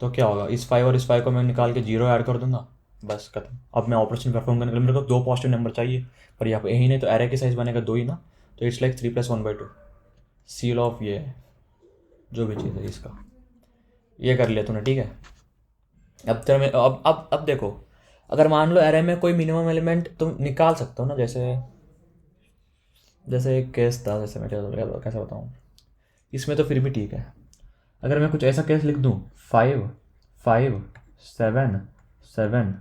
तो क्या होगा, इस 5 और इस 5 को मैं निकाल के 0 ऐड कर दूंगा, बस खत्म। अब मैं ऑपरेशन परफॉर्म करने के लिए मेरे को 2 पॉजिटिव नंबर चाहिए, पर यहाँ पे यही नहीं, तो एरे की साइज बनेगा 2 ही ना, तो इट्स लाइक 3 + 1/2। सील ऑफ ये है जो भी चीज़ है इसका, ये कर लिया तूने, ठीक है। अब तेरा में अब देखो, अगर मान लो एरे में कोई मिनिमम एलिमेंट तुम निकाल सकते हो ना, जैसे जैसे एक केस था, जैसे मैं कैसे बताऊँ, इसमें तो फिर भी ठीक है। अगर मैं कुछ ऐसा केस लिख दूँ, 5 5 7 7,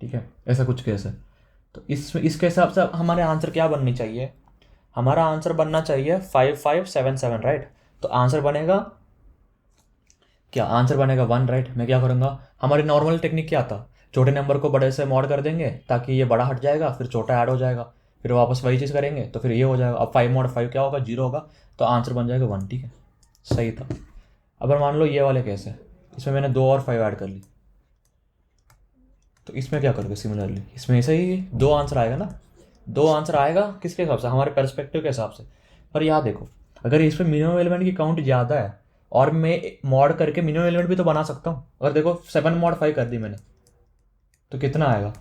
ठीक है, ऐसा कुछ केस है, तो इसके हिसाब से हमारे आंसर क्या बननी चाहिए, हमारा आंसर बनना चाहिए 5 5 7 7, राइट। तो आंसर बनेगा क्या, आंसर बनेगा 1, राइट। मैं क्या करूँगा, हमारी नॉर्मल टेक्निक क्या था, छोटे नंबर को बड़े से मॉड कर देंगे ताकि ये बड़ा हट जाएगा, फिर छोटा ऐड हो जाएगा, फिर वापस वही चीज़ करेंगे तो फिर ये हो जाएगा। अब 5 mod 5 क्या होगा, 0 होगा, तो आंसर बन जाएगा 1, ठीक है, सही था। अब मान लो ये वाले केस है, इसमें मैंने 2 और 5 ऐड कर ली, तो इसमें क्या करोगे, सिमिलरली इसमें ऐसे ही 2 आंसर आएगा ना, 2 आंसर आएगा किसके हिसाब से, हमारे पर्सपेक्टिव के हिसाब से। पर यहाँ देखो, अगर इसमें मिनिमम एलिमेंट की काउंट ज़्यादा है और मैं मॉड करके मिनिमम एलिमेंट भी तो बना सकता हूँ। अगर देखो 7 mod 5 कर दी मैंने, तो कितना आएगा,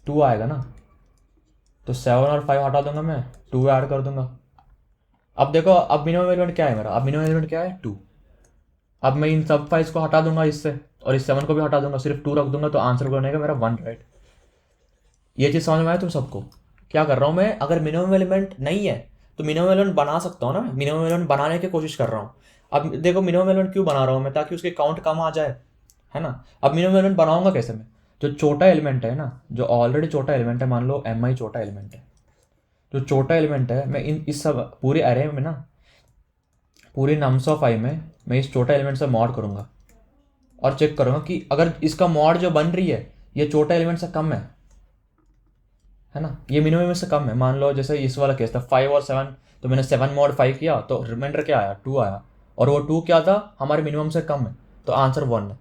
2 आएगा ना, तो 7 और 5 हटा दूंगा मैं, 2 ऐड कर दूंगा। अब देखो, अब मिनिमम एलिमेंट क्या है मेरा, अब मिनिमम एलिमेंट क्या है, 2। अब मैं इन सब 5 को हटा दूंगा इससे, और इस 7 को भी हटा दूंगा, सिर्फ 2 रख दूंगा, तो आंसर बनेगा मेरा 1, राइट। ये चीज़ समझ में आया तुम सबको, क्या कर रहा हूँ मैं, अगर मिनिमम एलिमेंट नहीं है तो मिनिमम एलिमेंट बना सकता हूँ ना, मिनिमम एलिमेंट बनाने की कोशिश कर रहा हूँ। अब देखो मिनिमम एलिमेंट क्यों बना रहा हूँ मैं, ताकि उसके काउंट कम आ जाए, है ना। अब मिनिमम एलिमेंट बनाऊंगा कैसे मैं, जो छोटा एलिमेंट है ना, जो ऑलरेडी छोटा एलिमेंट है, मान लो mi छोटा एलिमेंट है, जो छोटा एलिमेंट है, मैं इस सब पूरे अरे में ना, पूरी नम्स ऑफ आई में मैं इस छोटा एलिमेंट से मॉड करूँगा और चेक करूँगा कि अगर इसका मॉड जो बन रही है ये छोटा एलिमेंट से कम है ना, ये मिनिमम में से कम है। मान लो जैसे इस वाला केस था 5 और 7, तो मैंने 7 mod 5 किया तो रिमाइंडर क्या आया, 2 आया, और वो 2 क्या था, हमारे मिनिमम से कम है, तो आंसर 1 है।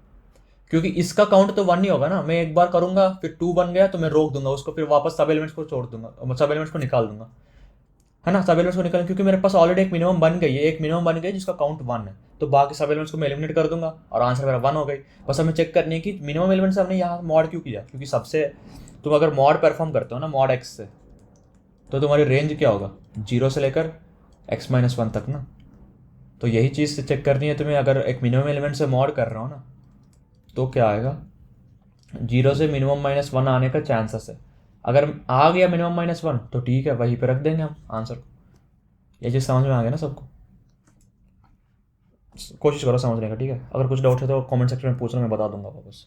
क्योंकि इसका काउंट तो 1 ही होगा ना, मैं एक बार करूंगा फिर 2 बन गया तो मैं रोक दूंगा उसको, फिर वापस सब एलिमेंट्स को छोड़ दूंगा, सब एलिमेंट्स को निकाल दूंगा, है ना, सब एलिमेंट्स को निकाल, क्योंकि मेरे पास ऑलरेडी एक मिनिमम बन गई है, एक मिनिमम बन गई जिसका काउंट 1 है, तो बाकी सब एलिमेंट्स को मैं एलिमिनेट कर दूंगा और आंसर मेरा 1 हो गई। बस हमें चेक करनी है कि मिनिमम एलिमेंट से हमने यहाँ मॉड क्यों किया, क्योंकि सबसे तुम अगर मॉड परफॉर्म करते हो ना मॉड एक्स से, तो तुम्हारी रेंज क्या होगा, 0 से लेकर x-1 तक ना। तो यही चीज़ से चेक करनी है तुम्हें, अगर एक मिनिमम एलिमेंट से मॉड कर रहा हो ना, तो क्या आएगा, 0 से मिनिमम -1 आने का चांसेस है। अगर आ गया मिनिमम -1 तो ठीक है, वहीं पे रख देंगे हम आंसर को। ये चीज़ समझ में आ गया ना सबको, कोशिश करो समझने का, ठीक है। अगर कुछ डाउट है तो कमेंट सेक्शन में पूछना, मैं बता दूंगा वापस।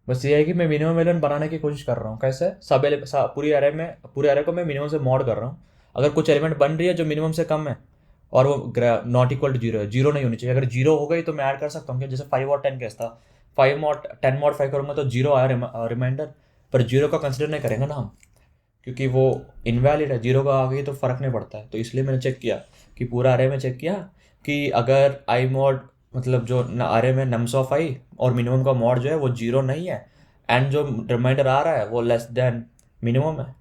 बस ये है कि मैं मिनिमम एलिमेंट बनाने की कोशिश कर रहा हूँ, कैसे, पूरी एरे को मैं मिनिमम से मॉड कर रहा हूँ। अगर कुछ एलिमेंट बन रही है जो मिनिमम से कम है, और वो नॉट इक्वल टू जीरो है, जीरो नहीं होनी चाहिए। अगर जीरो हो गई तो मैं ऐड कर सकता हूँ क्या, जैसे 5 और 10 केस था, 5 मॉड 10 मॉडिफाई करूँगा तो जीरो आया रिमाइंडर, पर जीरो का कंसिडर नहीं करेंगे ना हम, क्योंकि वो इनवैलिड है, जीरो का आ गई तो फ़र्क नहीं पड़ता है। तो इसलिए मैंने चेक किया कि पूरा अरे में चेक किया कि अगर आई मॉड मतलब जो अरे में नम्स ऑफ आई और मिनिमम का मॉड जो है वो जीरो नहीं है, एंड जो रिमाइंडर आ रहा है वो लेस देन मिनिमम है,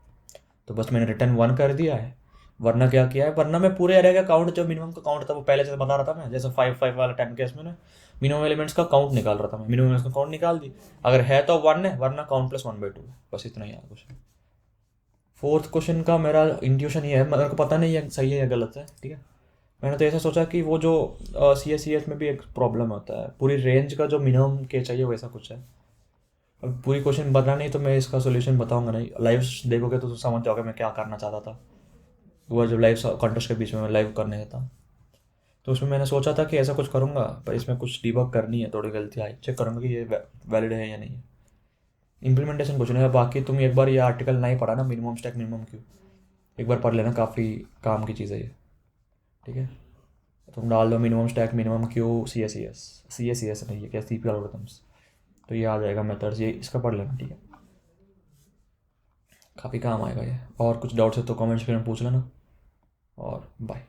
तो बस मैंने रिटर्न 1 कर दिया है। वरना क्या किया है, वरना मैं पूरे एरे का काउंट, जो मिनिमम का काउंट था वो पहले से बता रहा था मैं, जैसे 5 वाला 10 केस में ना मिनिमम एलिमेंट्स का काउंट निकाल रहा था मैं, मिनिमम एलिमेंट्स का काउंट निकाल दी, अगर है तो 1 है, वरना काउंट प्लस 1/2 है, बस इतना ही है कुछ। फोर्थ क्वेश्चन का मेरा इंट्यूशन ये है, मेरे को पता नहीं है सही है या गलत है, ठीक है। मैंने तो ऐसा सोचा कि वो जो CSES में भी एक प्रॉब्लम होता है, पूरी रेंज का जो मिनिमम के चाहिए वैसा कुछ है। अब पूरी क्वेश्चन बता नहीं तो मैं इसका सोल्यूशन बताऊंगा नहीं, लाइव देखोगे तो समझ जाओगे मैं क्या करना चाहता था। वो जब लाइव कॉन्टेस्ट के बीच में मैं लाइव करने था, तो उसमें मैंने सोचा था कि ऐसा कुछ करूँगा, पर इसमें कुछ डिबग करनी है, थोड़ी गलती आई, चेक करूँगा कि ये वैलिड है या नहीं है। इम्प्लीमेंटेशन कुछ नहीं है, बाकी तुम एक बार ये आर्टिकल नहीं पढ़ा ना, मिनिमम स्टैक मिनिमम क्यू, एक बार पढ़ लेना, काफ़ी काम की चीज़ है ये, ठीक है। तुम डाल दो minimum stack minimum queue C S नहीं है क्या, CP एल्गोरिथम्स, तो ये आ जाएगा मेथड्स, ये इसका पढ़ लेना, ठीक है। काफ़ी काम आएगा ये। और कुछ डाउट्स है तो कमेंट सेक्शन में पूछ लेना, और बाय।